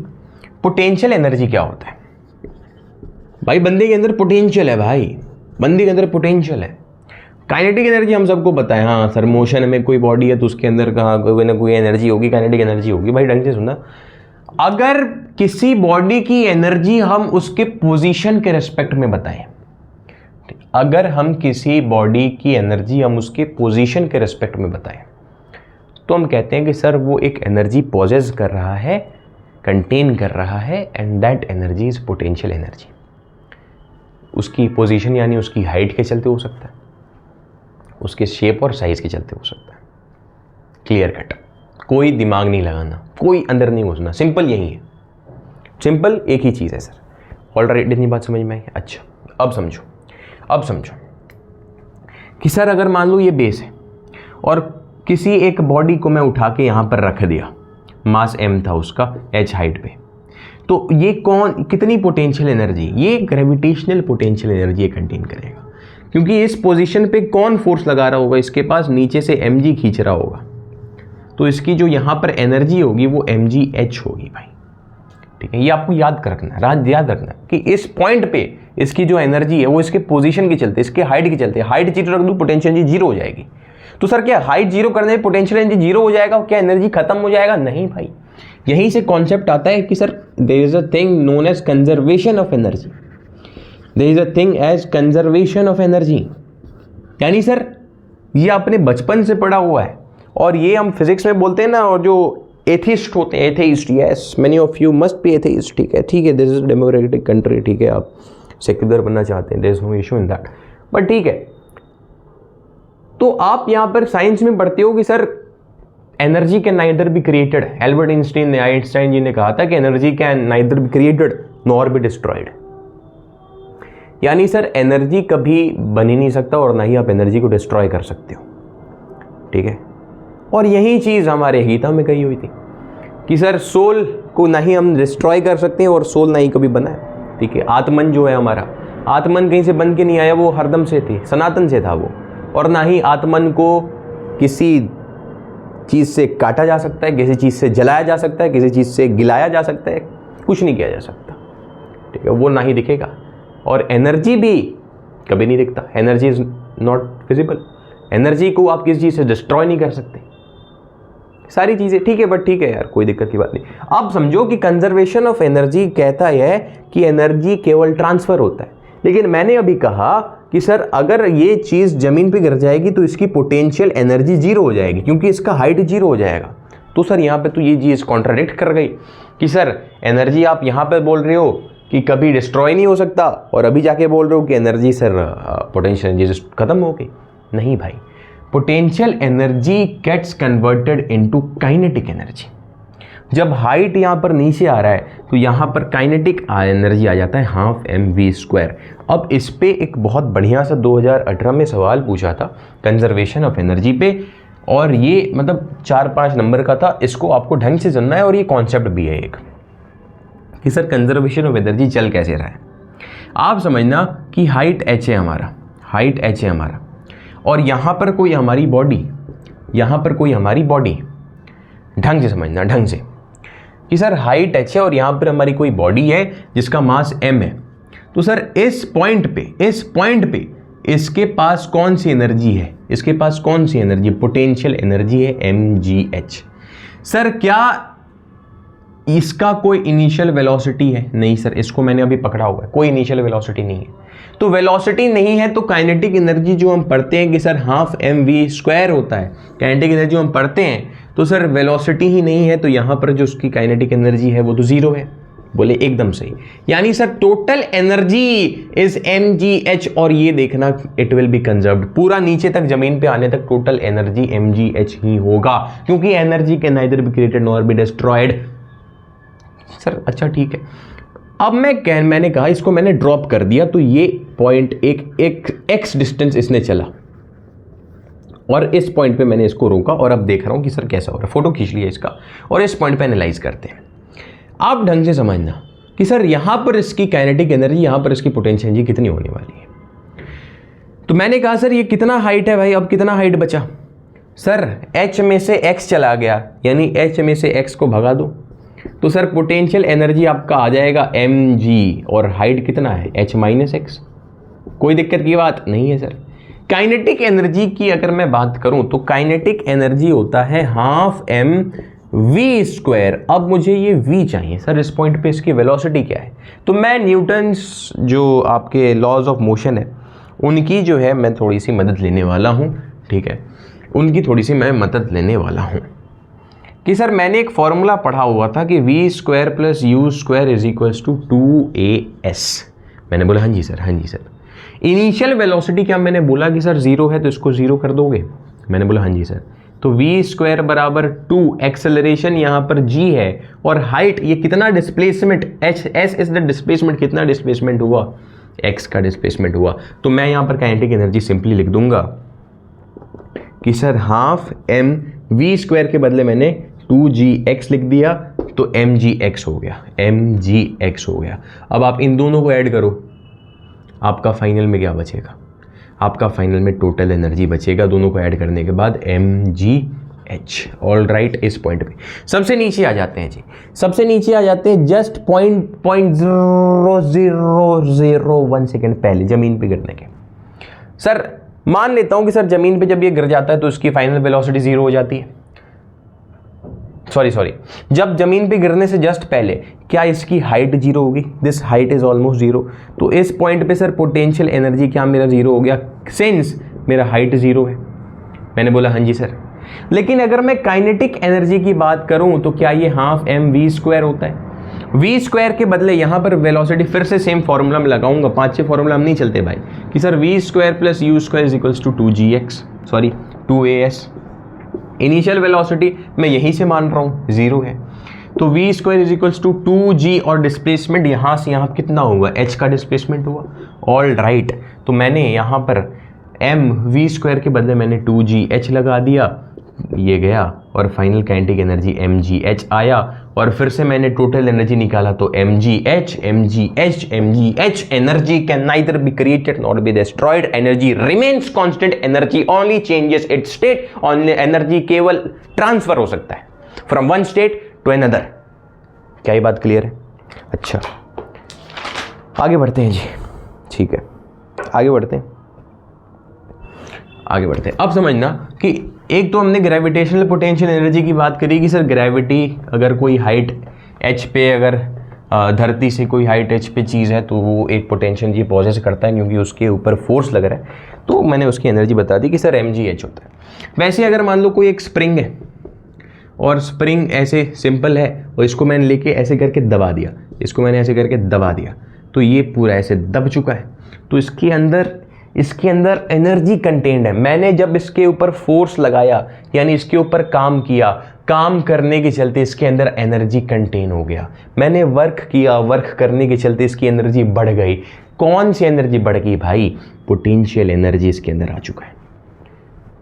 S1: पोटेंशियल एनर्जी क्या होता है भाई? बंदे के अंदर पोटेंशियल है भाई, बंदे के अंदर पोटेंशियल है। काइनेटिक एनर्जी हम सबको पता है, हाँ सर मोशन में कोई बॉडी है तो उसके अंदर कहाँ कोई ना कोई एनर्जी होगी, काइनेटिक एनर्जी होगी। भाई ढंग से सुनना, अगर किसी बॉडी की एनर्जी हम उसके पोजीशन के रेस्पेक्ट में बताएं, अगर हम किसी बॉडी की एनर्जी हम उसके पोजीशन के रेस्पेक्ट में बताएं, तो हम कहते हैं कि सर वो एक एनर्जी पॉजेस कर रहा है, कंटेन कर रहा है, and that energy is potential energy. उसकी पोजीशन यानी उसकी हाइट के चलते हो सकता है, उसके शेप और साइज के चलते हो सकता है। क्लियर कट, कोई दिमाग नहीं लगाना, कोई अंदर नहीं घुसना, सिंपल यही है, सिंपल एक ही चीज़ है सर। ऑलराइट, इतनी बात समझ में आई? अच्छा अब समझो कि सर अगर मान लो ये बेस है और किसी एक बॉडी को मैं उठा के यहाँ पर रख दिया, मास m था उसका h हाइट पे, तो ये कितनी पोटेंशियल एनर्जी? ये ग्रेविटेशनल पोटेंशियल एनर्जी कंटेन करेगा, क्योंकि इस पोजीशन पे कौन फोर्स लगा रहा होगा? इसके पास नीचे से mg खींच रहा होगा, तो इसकी जो यहाँ पर एनर्जी होगी वो mgh होगी भाई। ठीक है, ये आपको याद रखना कि इस पॉइंट पे इसकी जो एनर्जी है वो इसके पोजीशन के चलते, इसके हाइट के चलते, हाइट जीरो रख दूँ पोटेंशियल एनर्जी जीरो हो जाएगी। तो सर क्या हाइट जीरो करने में पोटेंशियल एनर्जी जीरो हो जाएगा, क्या एनर्जी खत्म हो जाएगा? नहीं भाई, यहीं से कॉन्सेप्ट आता है कि sir there is a thing known as conservation of energy, there is a thing as conservation of energy. यानी सर ये आपने बचपन से पढ़ा हुआ है, और ये हम फिजिक्स में बोलते हैं ना, और जो एथिस्ट होते हैं, atheist, yes many of you must be atheist, ठीक है, ठीक है, दिस इज डेमोक्रेटिक कंट्री, ठीक है, आप सेक्युलर बनना चाहते हैं, there is no issue in that, but ठीक है। तो आप यहाँ पर साइंस में पढ़ते हो कि sir energy can neither be created, Albert Einstein ji ने कहा था कि energy can neither be created nor be destroyed. यानी सर एनर्जी कभी बन ही नहीं सकता और ना ही आप एनर्जी को डिस्ट्रॉय कर सकते हो, ठीक है। और यही चीज़ हमारे गीता में कही हुई थी कि सर सोल को ना ही हम डिस्ट्रॉय कर सकते हैं और सोल ना ही कभी बना है, ठीक है। आत्मन जो है हमारा, आत्मन कहीं से बन के नहीं आया, वो हरदम से थी, सनातन से था वो, और ना ही आत्मन को किसी चीज़ से काटा जा सकता है, किसी चीज़ से जलाया जा सकता है, किसी चीज़ से गिलाया जा सकता है, कुछ नहीं किया जा सकता, ठीक है, वो ना ही दिखेगा। और एनर्जी भी कभी नहीं दिखता, energy is not visible, energy को आप किसी चीज़ से डिस्ट्रॉय नहीं कर सकते, सारी चीज़ें ठीक है, बट ठीक है यार, कोई दिक्कत की बात नहीं। आप समझो कि कंजर्वेशन ऑफ एनर्जी कहता है कि एनर्जी केवल ट्रांसफ़र होता है, लेकिन मैंने अभी कहा कि सर अगर ये चीज़ ज़मीन पे गिर जाएगी तो इसकी पोटेंशियल एनर्जी जीरो हो जाएगी, क्योंकि इसका हाइट जीरो हो जाएगा। तो सर यहाँ पे तो ये चीज़ कॉन्ट्राडिक्ट कर गई कि सर एनर्जी आप यहाँ पे बोल रहे हो कि कभी डिस्ट्रॉय नहीं हो सकता, और अभी जाके बोल रहे हो कि एनर्जी सर पोटेंशियल एनर्जी खत्म हो गई। नहीं भाई, potential energy gets converted into kinetic energy. जब हाइट यहाँ पर नीचे आ रहा है तो यहाँ पर काइनेटिक एनर्जी आ जाता है हाफ mv²। अब इस पे एक बहुत बढ़िया सा 2018 में सवाल पूछा था कंजर्वेशन ऑफ एनर्जी पे, और ये मतलब 4-5 नंबर का था। इसको आपको ढंग से जानना है, और ये कॉन्सेप्ट भी है एक कि सर कंजर्वेशन ऑफ एनर्जी चल कैसे रहा है। आप समझना कि हाइट h है हमारा, हाइट h है हमारा, और यहाँ पर कोई हमारी बॉडी, यहाँ पर कोई हमारी बॉडी, ढंग से समझना, ढंग से कि सर हाइट h है और यहाँ पर हमारी कोई बॉडी है जिसका मास m है। तो सर इस पॉइंट पे इसके पास कौन सी एनर्जी है, इसके पास कौन सी एनर्जी, पोटेंशियल एनर्जी है mgh। सर क्या इसका कोई इनिशियल वेलोसिटी है? नहीं सर, इसको मैंने अभी पकड़ा हुआ है, कोई इनिशियल वेलोसिटी नहीं है। तो वेलोसिटी नहीं है तो काइनेटिक एनर्जी जो हम पढ़ते हैं कि सर हाफ mv² होता है, काइनेटिक एनर्जी हम पढ़ते हैं, तो सर वेलोसिटी ही नहीं है, तो यहाँ पर जो उसकी काइनेटिक एनर्जी है वो तो जीरो है। बोले एकदम सही। यानी sir total energy is mgh, और ये देखना इट विल बी कंजर्व्ड, पूरा नीचे तक जमीन पे आने तक टोटल एनर्जी mgh ही होगा, क्योंकि energy can neither be created nor be destroyed. Sir अच्छा ठीक है, अब मैंने कहा इसको मैंने ड्रॉप कर दिया, तो ये पॉइंट एक x डिस्टेंस इसने चला, और इस पॉइंट पे मैंने इसको रोका, और अब देख रहा हूँ कि सर कैसा हो रहा है, फोटो खींच लिया इसका, और इस पॉइंट पे एनालाइज करते हैं। आप ढंग से समझना कि सर यहाँ पर इसकी काइनेटिक एनर्जी, यहाँ पर इसकी पोटेंशियल एनर्जी कितनी होने वाली है। तो मैंने कहा सर ये कितना हाइट है भाई, अब कितना हाइट बचा? सर h में से x चला गया, यानी h में से x को भगा दो, तो सर पोटेंशियल एनर्जी आपका आ जाएगा mg, और हाइट कितना है h-x। कोई दिक्कत की बात नहीं है सर। काइनेटिक एनर्जी की अगर मैं बात करूं तो काइनेटिक एनर्जी होता है हाफ mv²। अब मुझे ये v चाहिए सर, इस पॉइंट पे इसकी वेलोसिटी क्या है? तो मैं न्यूटन्स जो आपके लॉज ऑफ मोशन है उनकी जो है मैं थोड़ी सी मदद लेने वाला हूँ, ठीक है, उनकी थोड़ी सी मैं मदद लेने वाला हूँ कि सर मैंने एक फॉर्मूला पढ़ा हुआ था कि v² + u² इज 2as। मैंने बोला हाँ जी सर, हाँ जी सर। इनिशियल वेलोसिटी क्या मैंने बोला कि सर जीरो है तो इसको जीरो कर दोगे? मैंने बोला हाँ जी सर। तो v² बराबर 2, एक्सेलरेशन यहाँ पर g है, और हाइट ये कितना displacement s is the displacement, कितना डिस्प्लेसमेंट हुआ? x का डिस्प्लेसमेंट हुआ। तो मैं यहाँ पर काइनेटिक एनर्जी सिंपली लिख दूंगा कि सर हाफ mv² के बदले मैंने 2gx लिख दिया, तो mgx हो गया, mgx हो गया। अब आप इन दोनों को ऐड करो, आपका फाइनल में क्या बचेगा? आपका फाइनल में टोटल एनर्जी बचेगा दोनों को ऐड करने के बाद mgh। ऑल राइट, इस पॉइंट पे सबसे नीचे आ जाते हैं जी, सबसे नीचे आ जाते हैं जस्ट 0.0001 सेकेंड पहले जमीन पे गिरने के। सर मान लेता हूं कि सर जमीन पे जब ये गिर जाता है तो इसकी फाइनल वेलोसिटी 0 हो जाती है। सॉरी, जब जमीन पे गिरने से जस्ट पहले क्या इसकी हाइट 0 होगी? This height is almost 0। तो इस पॉइंट पे सर पोटेंशियल एनर्जी क्या मेरा 0 हो गया, सिंस मेरा हाइट 0 है। मैंने बोला हाँ जी सर। लेकिन अगर मैं काइनेटिक एनर्जी की बात करूं तो क्या ये हाफ mv² होता है? v² के बदले यहां पर वेलोसिटी फिर से सेम फॉर्मूला में लगाऊंगा, 5-6 फॉर्मूला हम नहीं चलते भाई, कि sir v² + u² = 2gx, sorry 2as। Initial velocity मैं यहीं से मान रहा हूं 0 है, तो v² = 2g और डिस्प्लेसमेंट यहां से यहां कितना हुआ, h का डिस्प्लेसमेंट हुआ। ऑल राइट, तो मैंने यहां पर mv² के बदले मैंने 2gh लगा दिया, ये गया और फाइनल काइनेटिक एनर्जी mgh आया। और फिर से मैंने टोटल एनर्जी निकाला तो mgh energy can neither be created not be destroyed, energy remains constant, energy only changes its state, only energy केवल ट्रांसफर हो सकता है from one state to another. क्या ये बात क्लियर है? अच्छा आगे बढ़ते हैं जी, ठीक है आगे बढ़ते हैं। अब समझना कि एक तो हमने ग्रेविटेशनल पोटेंशियल एनर्जी की बात करी कि सर ग्रेविटी अगर कोई हाइट h पे, अगर धरती से कोई हाइट h पे चीज़ है तो वो एक पोटेंशियल एनर्जी पॉजेस करता है क्योंकि उसके ऊपर फोर्स लग रहा है। तो मैंने उसकी एनर्जी बता दी कि सर mgh होता है। वैसे अगर मान लो कोई एक स्प्रिंग है और स्प्रिंग ऐसे सिंपल है और इसको मैंने लेके ऐसे करके दबा दिया, इसको मैंने ऐसे करके दबा दिया, तो ये पूरा ऐसे दब चुका है, तो इसके अंदर एनर्जी कंटेन्ड है। मैंने जब इसके ऊपर फोर्स लगाया यानी इसके ऊपर काम किया, काम करने के चलते इसके अंदर एनर्जी कंटेन हो गया। मैंने वर्क किया, वर्क करने के चलते इसकी एनर्जी बढ़ गई। कौन सी एनर्जी बढ़ गई भाई? पोटेंशियल एनर्जी इसके अंदर आ चुका है,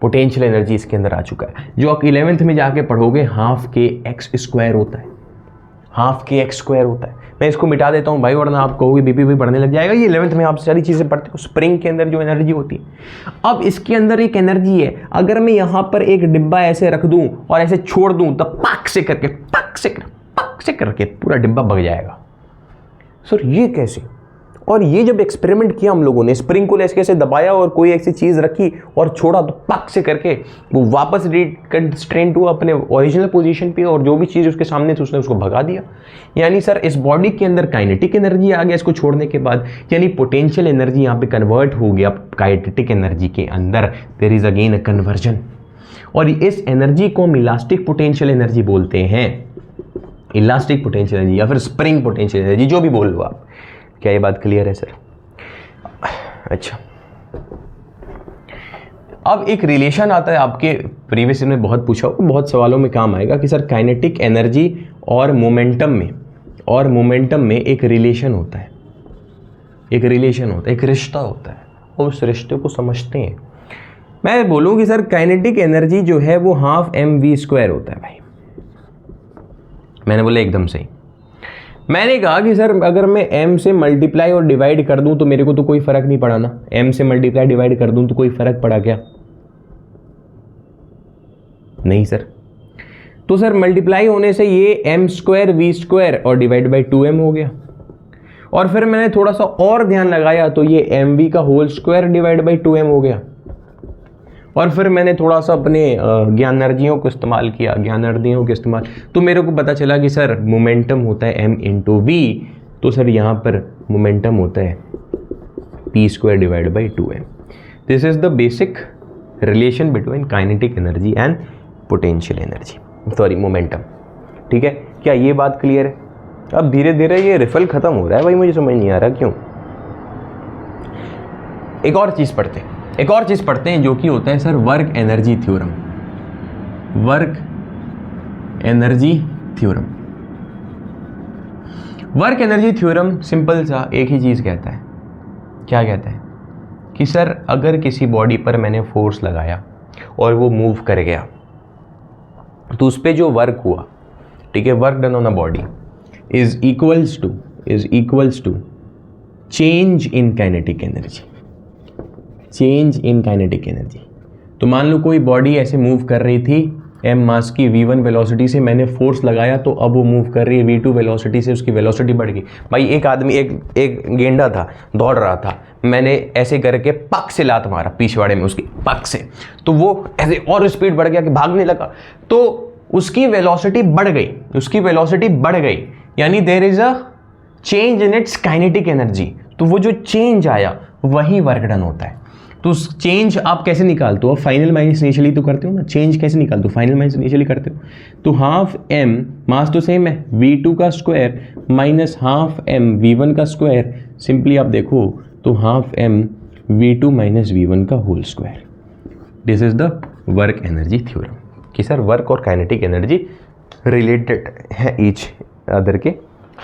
S1: पोटेंशियल एनर्जी इसके अंदर आ चुका है, जो आप 11th में जाके पढ़ोगे हाफ के x² होता है, हाफ के x² होता है। मैं इसको मिटा देता हूँ भाई वरना आप कहोगे बीपी भी बढ़ने लग जाएगा। ये 11th में आप सारी चीज़ें पढ़ते हो, स्प्रिंग के अंदर जो एनर्जी होती है। अब इसके अंदर एक एनर्जी है, अगर मैं यहाँ पर एक डिब्बा ऐसे रख दूँ और ऐसे छोड़ दूँ तो पक से करके पूरा डिब्बा भग जाएगा। सर ये कैसे? और ये जब एक्सपेरिमेंट किया हम लोगों ने, स्प्रिंग को ऐसे कैसे दबाया और कोई ऐसी चीज़ रखी और छोड़ा तो पक से करके वो वापस रिकंस्ट्रेंट हुआ अपने ओरिजिनल पोजीशन पे और जो भी चीज़ उसके सामने थी उसने उसको भगा दिया। यानी सर इस बॉडी के अंदर काइनेटिक एनर्जी आ गया इसको छोड़ने के बाद, यानी पोटेंशियल एनर्जी यहाँ पे कन्वर्ट हो गया काइनेटिक एनर्जी के अंदर। There is again a conversion और इस एनर्जी को हम इलास्टिक पोटेंशियल एनर्जी बोलते हैं, इलास्टिक पोटेंशियल एनर्जी या फिर स्प्रिंग पोटेंशियल एनर्जी, जो भी बोल लो आप। क्या ये बात क्लियर है सर? अच्छा, अब एक रिलेशन आता है, आपके प्रीवियस में बहुत पूछा हो, बहुत सवालों में काम आएगा कि सर काइनेटिक एनर्जी और मोमेंटम में एक रिलेशन होता है, एक रिश्ता होता है और उस रिश्ते को समझते हैं। मैं बोलूँ कि सर काइनेटिक एनर्जी जो है वो हाफ mv² होता है भाई। मैंने बोला एकदम सही। मैंने कहा कि सर अगर मैं m से मल्टीप्लाई और डिवाइड कर दूं तो मेरे को तो कोई फर्क नहीं पड़ा ना, m से मल्टीप्लाई डिवाइड कर दूं तो कोई फर्क पड़ा क्या? नहीं सर। तो सर मल्टीप्लाई होने से ये m² v² और डिवाइड बाई 2m हो गया और फिर मैंने थोड़ा सा और ध्यान लगाया तो ये mv का whole square divide by 2m हो गया और फिर मैंने थोड़ा सा अपने ज्ञानार्जियों को इस्तेमाल किया, तो मेरे को पता चला कि सर मोमेंटम होता है m इंटू वी, तो सर यहाँ पर मोमेंटम होता है p² divide by 2m। This is the basic relation between kinetic energy and potential energy, sorry momentum. ठीक है, क्या ये बात क्लियर है? अब धीरे धीरे ये रिफल खत्म हो रहा है भाई, मुझे समझ नहीं आ रहा क्यों। एक और चीज़ पढ़ते हैं जो कि होता है sir work energy theorem. Work energy theorem simple सा एक ही चीज़ कहता है, क्या कहता है कि सर अगर किसी बॉडी पर मैंने फोर्स लगाया और वो मूव कर गया तो उस पर जो वर्क हुआ, ठीक है, work done on a body is equals to change in kinetic energy. तो मान लो कोई बॉडी ऐसे मूव कर रही थी m मास की v1 वेलोसिटी से मैंने फोर्स लगाया तो अब वो मूव कर रही है v2 वेलोसिटी से, उसकी वेलोसिटी बढ़ गई। भाई एक आदमी एक गेंडा था, दौड़ रहा था, मैंने ऐसे करके पक से लात मारा पिछवाड़े में उसकी, पक से, तो वो ऐसे और स्पीड बढ़ गया कि भागने लगा, तो उसकी वेलोसिटी बढ़ गई, उसकी वेलोसिटी बढ़ गई, यानी there is a change in its kinetic energy. तो वो जो चेंज आया वही वर्क डन होता है। तो उस चेंज आप कैसे निकालते हो? फाइनल माइनस इनिशियली तो करते हो ना, चेंज कैसे निकालते हो? फाइनल माइनस इनिशियली करते हो। तो हाफ m मास तो सेम है, v2 का square minus half m v1 का स्क्वायर, सिंपली आप देखो तो half m v2 minus v1 का whole square. This is the work energy theorem कि सर वर्क और काइनेटिक एनर्जी रिलेटेड है ईच अदर के,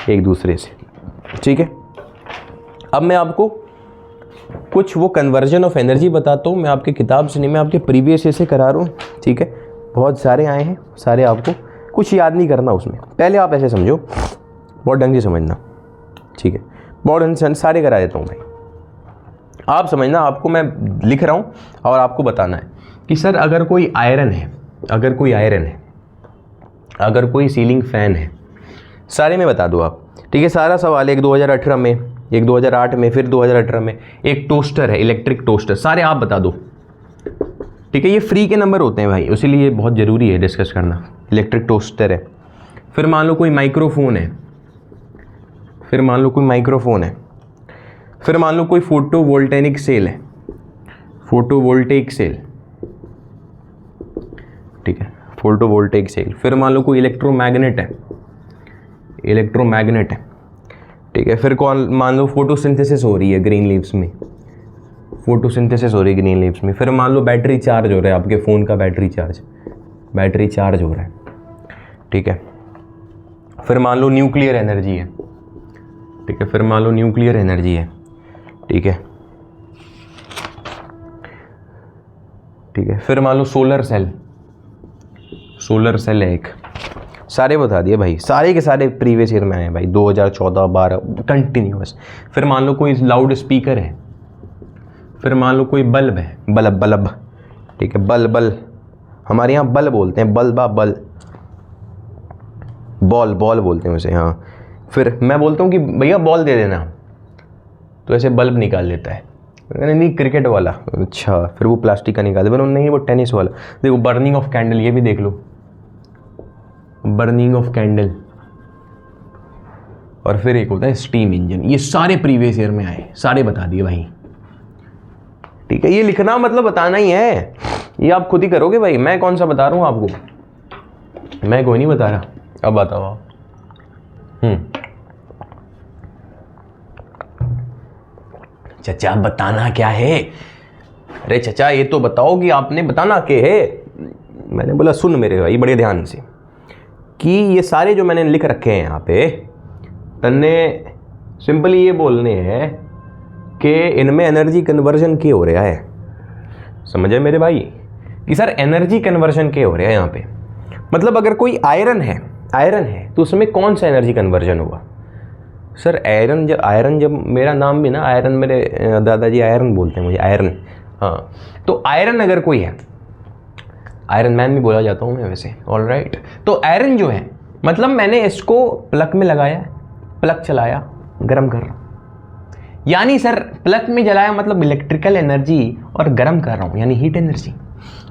S1: एक दूसरे से, ठीक है। अब मैं आपको कुछ वो कन्वर्जन ऑफ एनर्जी बताता हूँ, मैं आपके किताब से नहीं, मैं आपके प्रीवियस से करा रहा हूँ, ठीक है। बहुत सारे आए हैं, सारे आपको कुछ याद नहीं करना उसमें, पहले आप ऐसे समझो, बहुत ढंग से समझना, ठीक है। बहुत ढंग से सारे करा देता हूँ भाई, आप समझना, आपको मैं लिख रहा हूँ और आपको बताना है कि सर अगर कोई आयरन है, अगर कोई आयरन है, अगर कोई सीलिंग फैन है, सारे में बता दो आप, ठीक है। सारा सवाल एक 2018 में, एक 2008 में, फिर 2018 में, एक टोस्टर है, इलेक्ट्रिक टोस्टर, सारे आप बता दो, ठीक है। ये फ्री के नंबर होते हैं भाई, इसीलिए ये बहुत ज़रूरी है डिस्कस करना। इलेक्ट्रिक टोस्टर है, फिर मान लो कोई माइक्रोफोन है, फिर मान लो कोई माइक्रोफोन है, फिर मान लो कोई फोटोवोल्टेनिक सेल है, फोटोवोल्टेइक सेल, ठीक है, फोटोवोल्टेइक सेल, फिर मान लो कोई इलेक्ट्रोमैग्नेट है, इलेक्ट्रोमैग्नेट है, ठीक है। फिर कौन, मान लो फोटोसिंथेसिस हो रही है ग्रीन लीव्स में, फोटोसिंथेसिस हो रही है ग्रीन लीव्स में, फिर मान लो बैटरी चार्ज हो रहा है, आपके फ़ोन का बैटरी चार्ज हो रहा है, ठीक है। फिर मान लो न्यूक्लियर एनर्जी है, ठीक है, फिर मान लो न्यूक्लियर एनर्जी है, ठीक है, ठीक है। फिर मान लो सोलर सेल, सोलर सेल है एक, सारे बता दिए भाई, सारे के सारे प्रीवियस ईयर में आए हैं भाई, 2014, 12 कंटिन्यूअस। फिर मान लो कोई लाउड स्पीकर है, फिर मान लो कोई बल्ब है, बल्ब, ठीक है, बल हमारे यहाँ बल बोलते हैं, बल्बा बल, बॉल बोलते हैं उसे, हाँ। फिर मैं बोलता हूँ कि भैया बॉल दे देना, तो ऐसे बल्ब निकाल देता है, नहीं क्रिकेट वाला, अच्छा, फिर वो प्लास्टिक का निकाल दे, नहीं वो टेनिस वाला। देखो बर्निंग ऑफ कैंडल, ये भी देख लो, बर्निंग ऑफ कैंडल। और फिर एक होता है स्टीम इंजन, ये सारे प्रीवियस ईयर में आए, सारे बता दिए भाई, ठीक है। ये लिखना मतलब बताना ही है, ये आप खुद ही करोगे भाई, मैं कौन सा बता रहा हूँ आपको, मैं कोई नहीं बता रहा। अब बताओ आप, चचा बताना क्या है? अरे चचा ये तो बताओ कि आपने बताना क्या है। मैंने बोला सुन मेरे भाई बड़े ध्यान से, कि ये सारे जो मैंने लिख रखे हैं यहाँ पे, तन्ने सिंपली ये बोलने हैं कि इनमें एनर्जी कन्वर्जन क्या हो रहा है, समझे मेरे भाई, कि सर एनर्जी कन्वर्जन क्या हो रहा है यहाँ पे। मतलब अगर कोई आयरन है तो उसमें कौन सा एनर्जी कन्वर्जन होगा? सर आयरन जब मेरा नाम भी ना आयरन, मेरे दादाजी आयरन बोलते हैं मुझे, आयरन, हाँ। तो आयरन अगर कोई है, आयरन मैन भी बोला जाता हूँ मैं वैसे, ऑलराइट। तो आयरन जो है, मतलब मैंने इसको प्लग में लगाया, प्लग चलाया, गर्म कर रहा हूँ, यानी सर प्लग में जलाया मतलब इलेक्ट्रिकल एनर्जी, और गर्म कर रहा हूँ यानी हीट एनर्जी।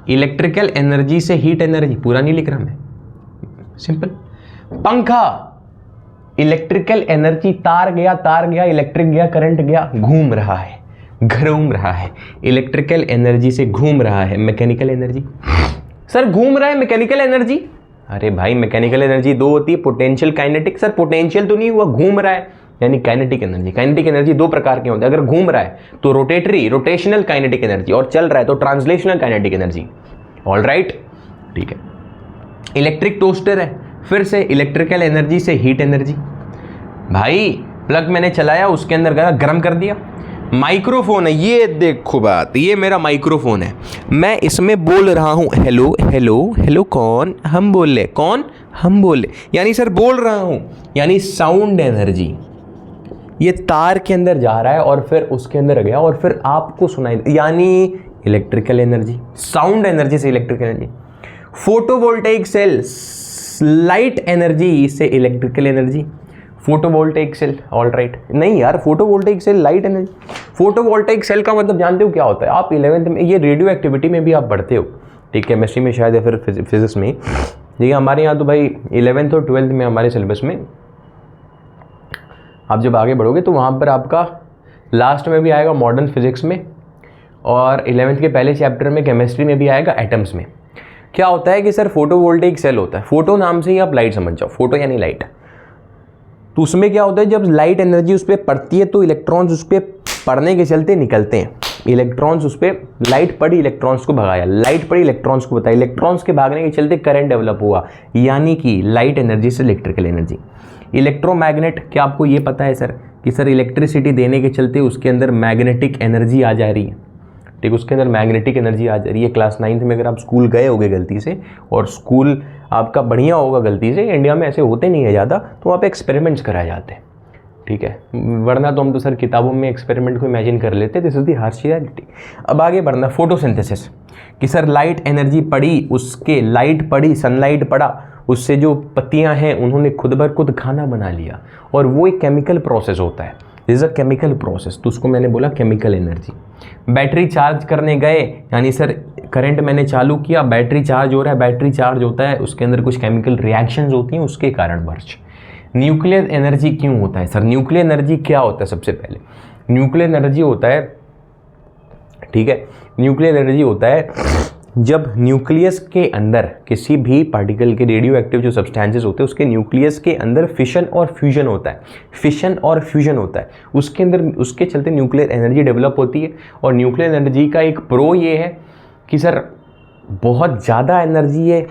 S1: इलेक्ट्रिकल एनर्जी से हीट एनर्जी, पूरा नहीं लिख रहा मैं, सिंपल। पंखा, इलेक्ट्रिकल एनर्जी, तार गया, इलेक्ट्रिक गया, करंट गया, घूम रहा है, इलेक्ट्रिकल एनर्जी से घूम रहा है। मैकेनिकल एनर्जी, सर घूम रहा है मैकेनिकल एनर्जी, अरे भाई मैकेनिकल एनर्जी दो होती है, पोटेंशियल, काइनेटिक। सर पोटेंशियल तो नहीं हुआ, घूम रहा है यानी काइनेटिक एनर्जी। काइनेटिक एनर्जी दो प्रकार के होते हैं, अगर घूम रहा है तो रोटेशनल काइनेटिक एनर्जी, और चल रहा है तो ट्रांसलेशनल काइनेटिक एनर्जी, ऑलराइट, ठीक है। इलेक्ट्रिक टोस्टर है, फिर से इलेक्ट्रिकल एनर्जी से हीट एनर्जी, भाई प्लग मैंने चलाया, उसके अंदर गया, गर्म कर दिया। माइक्रोफोन है, ये देखो बात, ये मेरा माइक्रोफोन है, मैं इसमें बोल रहा हूँ हेलो हेलो हेलो, कौन? हम बोले, कौन? हम बोले, यानी सर बोल रहा हूँ, यानी साउंड एनर्जी, ये तार के अंदर जा रहा है और फिर उसके अंदर गया और फिर आपको सुनाई, यानी इलेक्ट्रिकल एनर्जी, साउंड एनर्जी से electrical energy. Photovoltaic cell light energy से electrical energy, photovoltaic cell, all right, नहीं यार photovoltaic cell light energy. Photovoltaic cell का मतलब जानते हो क्या होता है आप? 11th में ये रेडियो एक्टिविटी में भी आप पढ़ते हो, ठीक है, केमिस्ट्री में शायद या फिर फिजिक्स में, ठीक है। हमारे यहाँ तो भाई 11th और 12th में हमारे सिलेबस में आप जब आगे बढ़ोगे तो वहाँ पर आपका लास्ट में भी आएगा मॉडर्न फिजिक्स में, और 11th के पहले चैप्टर में केमिस्ट्री में भी आएगा एटम्स में। क्या होता है कि सर फोटोवोल्टेइक सेल होता है, फोटो नाम से ही आप लाइट समझ जाओ, फोटो यानी लाइट। तो उसमें क्या होता है, जब लाइट एनर्जी उस पर पड़ती है तो इलेक्ट्रॉन्स उस पर पड़ने के चलते निकलते हैं। इलेक्ट्रॉन्स उस पर, लाइट पड़ी इलेक्ट्रॉन्स को भगाया, लाइट पड़ी इलेक्ट्रॉन्स को बताया, इलेक्ट्रॉन्स के भागने के चलते करंट डेवलप हुआ, यानी कि लाइट एनर्जी से इलेक्ट्रिकल एनर्जी। इलेक्ट्रोमैग्नेट, क्या आपको ये पता है सर कि सर इलेक्ट्रिसिटी देने के चलते उसके अंदर मैग्नेटिक एनर्जी आ जा रही है, ठीक, उसके अंदर मैग्नेटिक एनर्जी आ जा रही है। क्लास 9th में अगर आप स्कूल गए होगे गलती से, और स्कूल आपका बढ़िया होगा गलती से, इंडिया में ऐसे होते नहीं है ज़्यादा, तो वहाँ पे एक्सपेरिमेंट्स कराए जाते हैं, ठीक है, वरना तो हम तो सर किताबों में एक्सपेरिमेंट को इमेजिन कर लेते, this is the harsh reality. अब आगे बढ़ना, फोटोसिंथेसिस, कि सर लाइट एनर्जी पड़ी, उसके लाइट पड़ी, सनलाइट पड़ा, उससे जो पत्तियां हैं उन्होंने खुद बर खुद खाना बना लिया, और वो एक केमिकल प्रोसेस होता है, this is a chemical process, तो उसको मैंने बोला केमिकल एनर्जी। बैटरी चार्ज करने गए, यानी सर करंट मैंने चालू किया, बैटरी चार्ज हो रहा है, बैटरी चार्ज होता है, उसके अंदर कुछ केमिकल रिएक्शंस होती हैं, उसके कारण बर्स्ट। न्यूक्लियर एनर्जी क्यों होता है सर? न्यूक्लियर एनर्जी क्या होता है? सबसे पहले न्यूक्लियर एनर्जी होता है, ठीक है, न्यूक्लियर एनर्जी होता है जब न्यूक्लियस के अंदर किसी भी पार्टिकल के रेडियो एक्टिव जो सब्सटेंसेस होते हैं उसके न्यूक्लियस के अंदर फिशन और फ्यूजन होता है, फिशन और फ्यूजन होता है, उसके अंदर, उसके चलते न्यूक्लियर एनर्जी डेवलप होती है। और न्यूक्लियर एनर्जी का एक प्रो ये है कि सर बहुत ज़्यादा एनर्जी है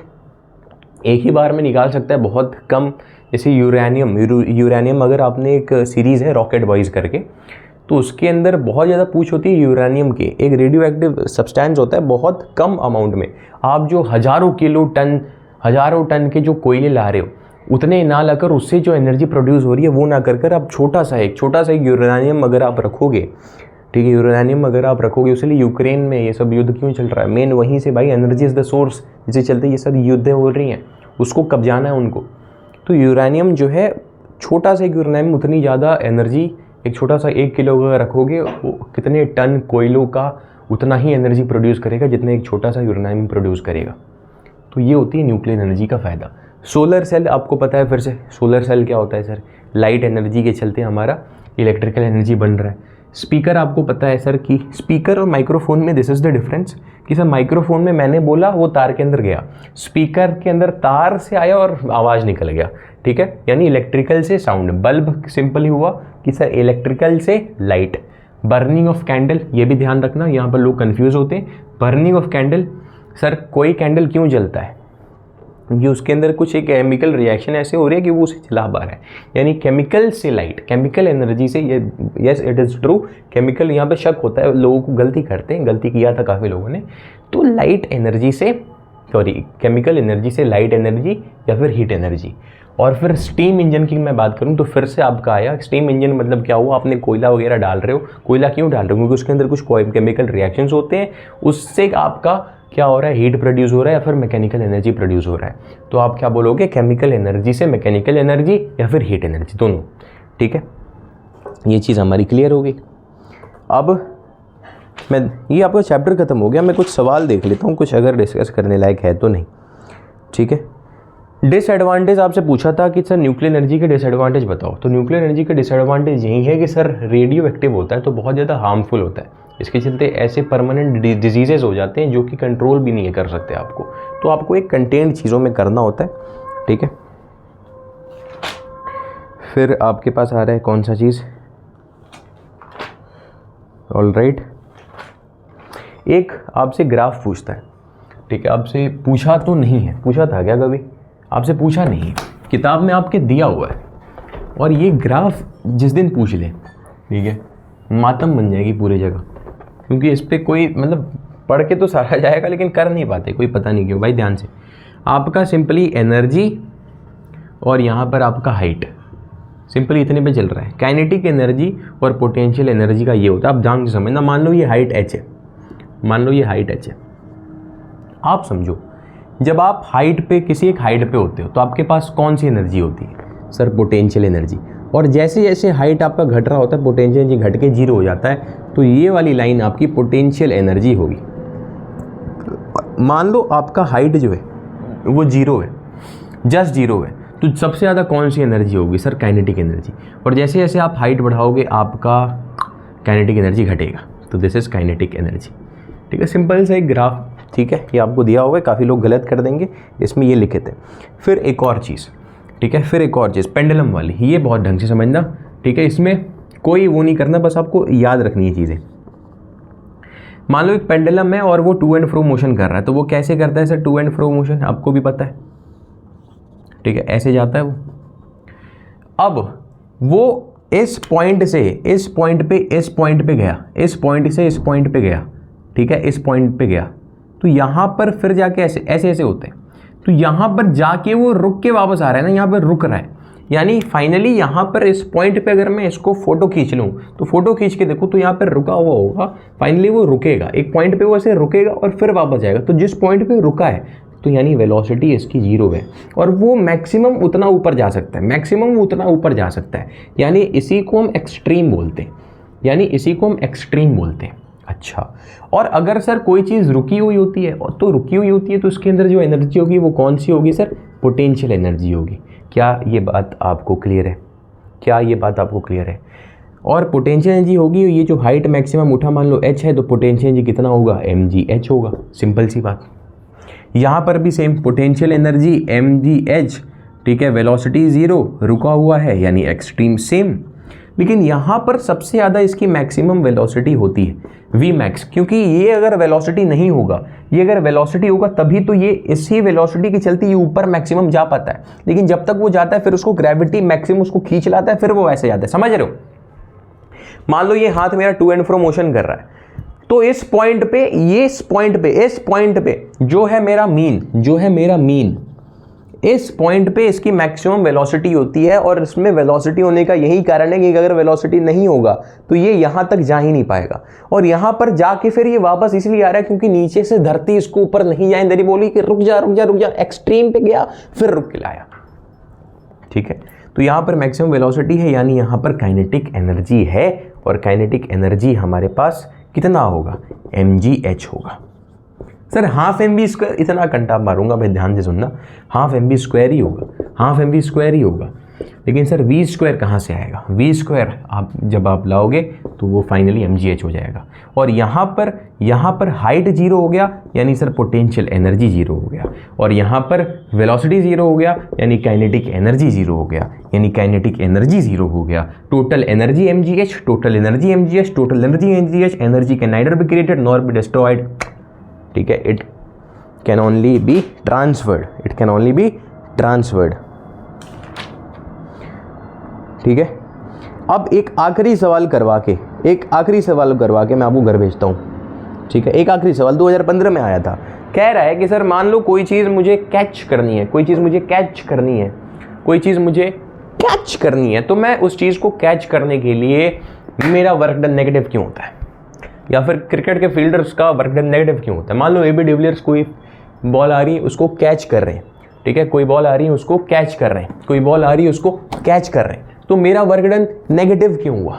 S1: एक ही बार में निकाल सकता है, बहुत कम, जैसे यूरेनियम अगर आपने एक सीरीज़ है रॉकेट बॉयज़ करके, तो उसके अंदर बहुत ज़्यादा पूछ होती है यूरेनियम के, एक रेडियो एक्टिव सब्सटेंस होता है बहुत कम अमाउंट में। आप जो हज़ारों टन के जो कोयले ला रहे हो, उतने ना लाकर उससे जो एनर्जी प्रोड्यूस हो रही है वो ना कर आप छोटा सा एक यूरेनियम अगर आप रखोगे, ठीक है, यूरेनियम अगर आप रखोगे, उसलिए यूक्रेन में ये सब युद्ध क्यों चल रहा है, मेन वहीं से भाई, एनर्जी इज़ द सोर्स, जिससे चलते ये सब युद्ध हो रही हैं, उसको कब्जाना है उनको। तो यूरेनियम जो है, छोटा सा एक यूरेनियम उतनी ज़्यादा एनर्जी, एक छोटा सा 1 किलो अगर रखोगे वो कितने टन कोयलों का उतना ही एनर्जी प्रोड्यूस करेगा जितना एक छोटा सा यूरेनियम प्रोड्यूस करेगा। तो ये होती है न्यूक्लियर एनर्जी का फ़ायदा। सोलर सेल आपको पता है, फिर से सोलर सेल क्या होता है सर? लाइट एनर्जी के चलते हमारा इलेक्ट्रिकल एनर्जी बन रहा है। स्पीकर आपको पता है सर कि स्पीकर और माइक्रोफोन में दिस इज़ द डिफरेंस, कि सर माइक्रोफोन में मैंने बोला वो तार के अंदर गया, स्पीकर के अंदर तार से आया और आवाज़ निकल गया, ठीक है, यानी इलेक्ट्रिकल से साउंड। बल्ब सिंपली हुआ कि सर इलेक्ट्रिकल से लाइट। बर्निंग ऑफ कैंडल, ये भी ध्यान रखना, यहाँ पर लोग कंफ्यूज होते हैं। बर्निंग ऑफ कैंडल, सर कोई कैंडल क्यों जलता है? क्योंकि उसके अंदर कुछ एक केमिकल रिएक्शन ऐसे हो रही है कि वो उसे जला पा रहा है, यानी केमिकल से लाइट, केमिकल एनर्जी से। ये yes it is true, chemical यहाँ पे शक होता है, लोगों को गलती करते हैं, गलती किया था काफ़ी लोगों ने। तो लाइट एनर्जी से, सॉरी केमिकल एनर्जी से लाइट एनर्जी या फिर हीट एनर्जी। और फिर स्टीम इंजन की मैं बात करूँ तो फिर से आपका आया स्टीम इंजन, मतलब क्या हुआ, आपने कोयला वगैरह डाल रहे हो, कोयला क्यों डाल रहे हो? क्योंकि उसके अंदर कुछ केमिकल रिएक्शंस होते हैं, उससे आपका क्या हो रहा है, हीट प्रोड्यूस हो रहा है या फिर मैकेनिकल एनर्जी प्रोड्यूस हो रहा है। तो आप क्या बोलोगे, केमिकल एनर्जी से मैकेनिकल एनर्जी या फिर हीट एनर्जी, दोनों, ठीक है। ये चीज़ हमारी क्लियर हो गई। अब मैं, ये आपका चैप्टर खत्म हो गया, मैं कुछ सवाल देख लेता हूँ, कुछ अगर डिस्कस करने लायक है तो नहीं, ठीक है। डिसएडवांटेज आपसे पूछा था कि सर न्यूक्लियर एनर्जी के डिसएडवांटेज बताओ। तो न्यूक्लियर एनर्जी का डिसएडवांटेज यही है कि सर रेडियो एक्टिव होता है तो बहुत ज़्यादा हार्मफुल होता है, इसके चलते ऐसे परमानेंट डिजीजेज हो जाते हैं जो कि कंट्रोल भी नहीं कर सकते आपको, तो आपको एक कंटेंट चीज़ों में करना होता है, ठीक है। फिर आपके पास आ रहा है कौन सा चीज़, ऑल राइट, एक आपसे ग्राफ पूछता है, ठीक है, आपसे पूछा तो नहीं है, पूछा था क्या कभी? आपसे पूछा नहीं है, किताब में आपके दिया हुआ है, और ये ग्राफ जिस दिन पूछ ले, ठीक है, मातम बन जाएगी पूरी जगह, क्योंकि इस पर कोई मतलब पढ़ के तो सारा जाएगा लेकिन कर नहीं पाते, कोई पता नहीं क्यों। भाई ध्यान से, आपका सिंपली एनर्जी और यहाँ पर आपका हाइट, सिंपली इतने पे चल रहा है। काइनेटिक एनर्जी और पोटेंशियल एनर्जी का ये होता है, आप ध्यान से समझना। मान लो ये हाइट h है, मान लो ये हाइट h है, आप समझो जब आप हाइट पे, किसी एक हाइट पे होते हो तो आपके पास कौन सी एनर्जी होती है सर? Potential energy. और जैसे जैसे हाइट आपका घट रहा होता है पोटेंशियल एनर्जी घट के जीरो हो जाता है, तो ये वाली लाइन आपकी पोटेंशियल एनर्जी होगी। मान लो आपका हाइट जो है वो जीरो है, जस्ट जीरो है, तो सबसे ज़्यादा कौन सी एनर्जी होगी सर? Kinetic energy. और जैसे जैसे आप हाइट बढ़ाओगे आपका काइनेटिक एनर्जी घटेगा, तो दिस इज काइनेटिक एनर्जी। ठीक है, सिंपल सा एक ग्राफ, ठीक है, ये आपको दिया होगा, काफ़ी लोग गलत कर देंगे, इसमें ये लिखे थे। फिर एक और चीज़, ठीक है, फिर एक और चीज़ पेंडुलम वाली, ये बहुत ढंग से समझना, ठीक है, इसमें कोई वो नहीं करना, बस आपको याद रखनी है चीज़ें। मान लो एक पेंडुलम है और वो टू एंड फ्रो मोशन कर रहा है, तो वो कैसे करता है sir to and fro motion? आपको भी पता है, ठीक है, ऐसे जाता है वो। अब वो इस पॉइंट से इस पॉइंट पे इस पॉइंट पे गया, इस पॉइंट से इस पॉइंट पे गया, ठीक है, इस पॉइंट पे गया, तो यहाँ पर फिर जाके ऐसे ऐसे ऐसे होते हैं, तो यहाँ पर जाके वो रुक के वापस आ रहा है ना, यहाँ पर रुक रहा है, यानी फाइनली यहाँ पर इस पॉइंट पे अगर मैं इसको फोटो खींच लूँ, तो फोटो खींच के देखो तो यहाँ पर रुका हुआ होगा, फाइनली वो रुकेगा एक पॉइंट पे, वो ऐसे रुकेगा और फिर वापस जाएगा, तो जिस पॉइंट पे रुका है तो यानी वेलोसिटी इसकी जीरो है, और वो मैक्सिमम उतना ऊपर जा सकता है, मैक्सिमम उतना ऊपर जा सकता है, यानी इसी को हम एक्सट्रीम बोलते हैं, यानी इसी को हम एक्सट्रीम बोलते हैं। अच्छा, और अगर सर कोई चीज़ रुकी हुई होती है, तो रुकी हुई होती है तो उसके अंदर जो एनर्जी होगी वो कौन सी होगी सर? पोटेंशियल एनर्जी होगी। क्या ये बात आपको क्लियर है? क्या ये बात आपको क्लियर है? और पोटेंशियल एनर्जी होगी, ये जो हाइट मैक्सिमम उठा मान लो h है, तो पोटेंशियल एनर्जी कितना होगा? mgh होगा, सिंपल सी बात। यहाँ पर भी सेम पोटेंशियल एनर्जी mgh, ठीक है, वेलोसिटी जीरो, रुका हुआ है यानी एक्सट्रीम सेम, लेकिन यहाँ पर सबसे ज़्यादा इसकी मैक्सिमम वेलोसिटी होती है v max, क्योंकि ये अगर वेलोसिटी नहीं होगा, ये अगर वेलोसिटी होगा तभी तो ये इसी वेलोसिटी के चलते ये ऊपर मैक्सिमम जा पाता है, लेकिन जब तक वो जाता है फिर उसको ग्रेविटी मैक्सिमम उसको खींच लाता है, फिर वो ऐसे जाता है, समझ रहे हो? मान लो ये हाथ मेरा टू एंड फ्रो मोशन कर रहा है, तो इस पॉइंट पे, ये इस पॉइंट पे जो है मेरा मीन, इस पॉइंट पे इसकी मैक्सिमम वेलोसिटी होती है, और इसमें वेलोसिटी होने का यही कारण है कि अगर वेलोसिटी नहीं होगा तो ये यहाँ तक जा ही नहीं पाएगा, और यहाँ पर जाके फिर ये वापस इसलिए आ रहा है क्योंकि नीचे से धरती इसको ऊपर नहीं जाए, दरी बोली कि रुक जा, एक्सट्रीम पे गया फिर रुक के लाया, ठीक है। तो यहाँ पर मैक्सिमम वेलोसिटी है, यानी यहाँ पर काइनेटिक एनर्जी है, और काइनेटिक एनर्जी हमारे पास कितना होगा? mgh होगा। सर हाफ mv², इतना घंटा मारूंगा भाई, ध्यान से सुनना, हाफ mv² ही होगा, लेकिन सर v² कहाँ से आएगा? v² आप जब आप लाओगे तो वो फाइनली mgh हो जाएगा, और यहाँ पर हाइट जीरो हो गया यानी सर पोटेंशियल एनर्जी जीरो हो गया, और यहाँ पर वेलोसिटी जीरो हो गया यानी काइनेटिक एनर्जी जीरो हो गया, total energy mgh, energy can neither be created nor be destroyed, ठीक है, it can only be transferred, ठीक है। अब एक आखिरी सवाल करवा के मैं आपको घर भेजता हूँ, ठीक है। एक आखिरी सवाल 2015 में आया था, कह रहा है कि सर मान लो कोई चीज़ मुझे कैच करनी है, तो मैं उस चीज़ को कैच करने के लिए मेरा वर्क डन नेगेटिव क्यों होता है, या फिर क्रिकेट के फील्डर्स का वर्क डन नेगेटिव क्यों होता है? मान लो AB डिविलियर्स कोई बॉल आ रही है उसको कैच कर रहे हैं, ठीक है, कोई बॉल आ रही है उसको कैच कर रहे हैं, तो मेरा वर्क डन नेगेटिव क्यों हुआ?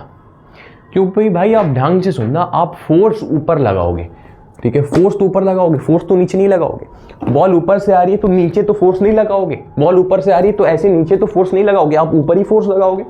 S1: क्योंकि भाई आप ढंग से सुनना, आप फोर्स ऊपर लगाओगे, ठीक है, फोर्स तो ऊपर लगाओगे, फोर्स तो नीचे नहीं लगाओगे। बॉल ऊपर से आ रही है तो नीचे तो फोर्स नहीं लगाओगे, बॉल ऊपर से आ रही है तो ऐसे नीचे तो फोर्स नहीं लगाओगे, आप ऊपर ही फोर्स लगाओगे।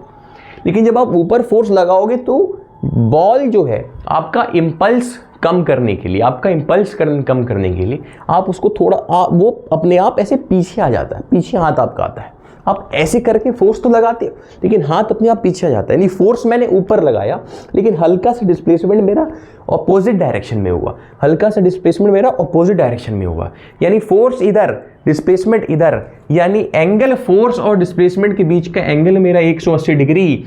S1: लेकिन जब आप ऊपर फोर्स लगाओगे तो बॉल जो है आपका इम्पल्स कम करने के लिए, आप उसको थोड़ा वो अपने आप ऐसे पीछे आ जाता है, पीछे हाथ आपका आता है, आप ऐसे करके फोर्स तो लगाते हो लेकिन हाथ अपने आप पीछे आ जाता है, यानी फोर्स मैंने ऊपर लगाया लेकिन हल्का सा डिस्प्लेसमेंट मेरा ऑपोजिट डायरेक्शन में हुआ, यानी फोर्स इधर डिस्प्लेसमेंट इधर, यानी एंगल फोर्स और डिस्प्लेसमेंट के बीच का एंगल मेरा 180 डिग्री,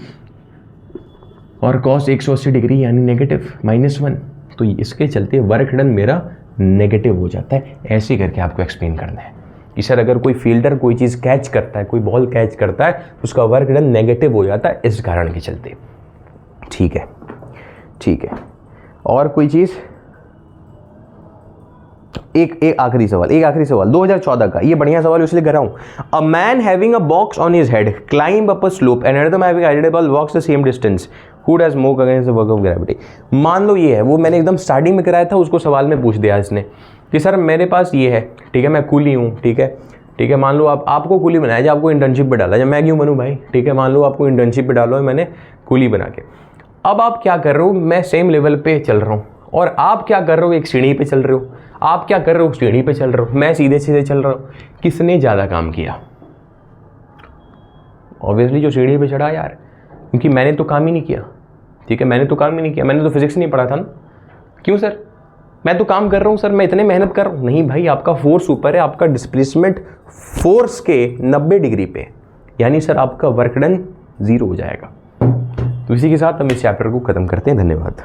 S1: और कॉस 180 डिग्री यानी नेगेटिव -1, तो इसके चलते वर्क डन मेरा नेगेटिव हो जाता है। ऐसे करके आपको एक्सप्लेन करना है कि सर अगर कोई फील्डर कोई चीज़ कैच करता है, कोई बॉल कैच करता है, तो उसका वर्क डन नेगेटिव हो जाता है इस कारण के चलते। ठीक है, और कोई चीज़? एक आखिरी सवाल 2014 का, ये बढ़िया सवाल इसलिए कर रहा हूं। A man having a box on his head climb up a slope and another man having identical walks the same distance, who does move against the work of gravity. मान लो ये है, वो मैंने एकदम स्टार्टिंग में कराया था, उसको सवाल में पूछ दिया इसने कि सर मेरे पास ये है, ठीक है, मैं कूली हूँ, ठीक है, मान लो आपको कूली बनाया जाए, आपको इंटर्नशिप पे डाला जाए, मैं क्यों बनूँ भाई, ठीक है, मान लो आपको इंटर्नशिप पे डालो, मैंने कूली बना के। अब आप क्या कर रहे हो, मैं सेम लेवल पे चल रहा हूँ और आप क्या कर रहे हो, एक सीढ़ी पे चल रहे हो, आप क्या कर रहे हो, सीढ़ी पे चल रहे हो, मैं सीधे सीधे चल रहा हूँ, किसने ज़्यादा काम किया? ऑब्वियसली जो सीढ़ी पे चढ़ा यार, क्योंकि मैंने तो काम ही नहीं किया, ठीक है, मैंने तो फिजिक्स नहीं पढ़ा था ना। क्यों सर, मैं तो काम कर रहा हूँ सर, मैं इतने मेहनत कर रहा हूँ। नहीं भाई, आपका फोर्स ऊपर है, आपका डिस्प्लेसमेंट फोर्स के 90 डिग्री पे, यानी सर आपका वर्क डन 0 हो जाएगा। तो इसी के साथ हम इस चैप्टर को खत्म करते हैं। धन्यवाद।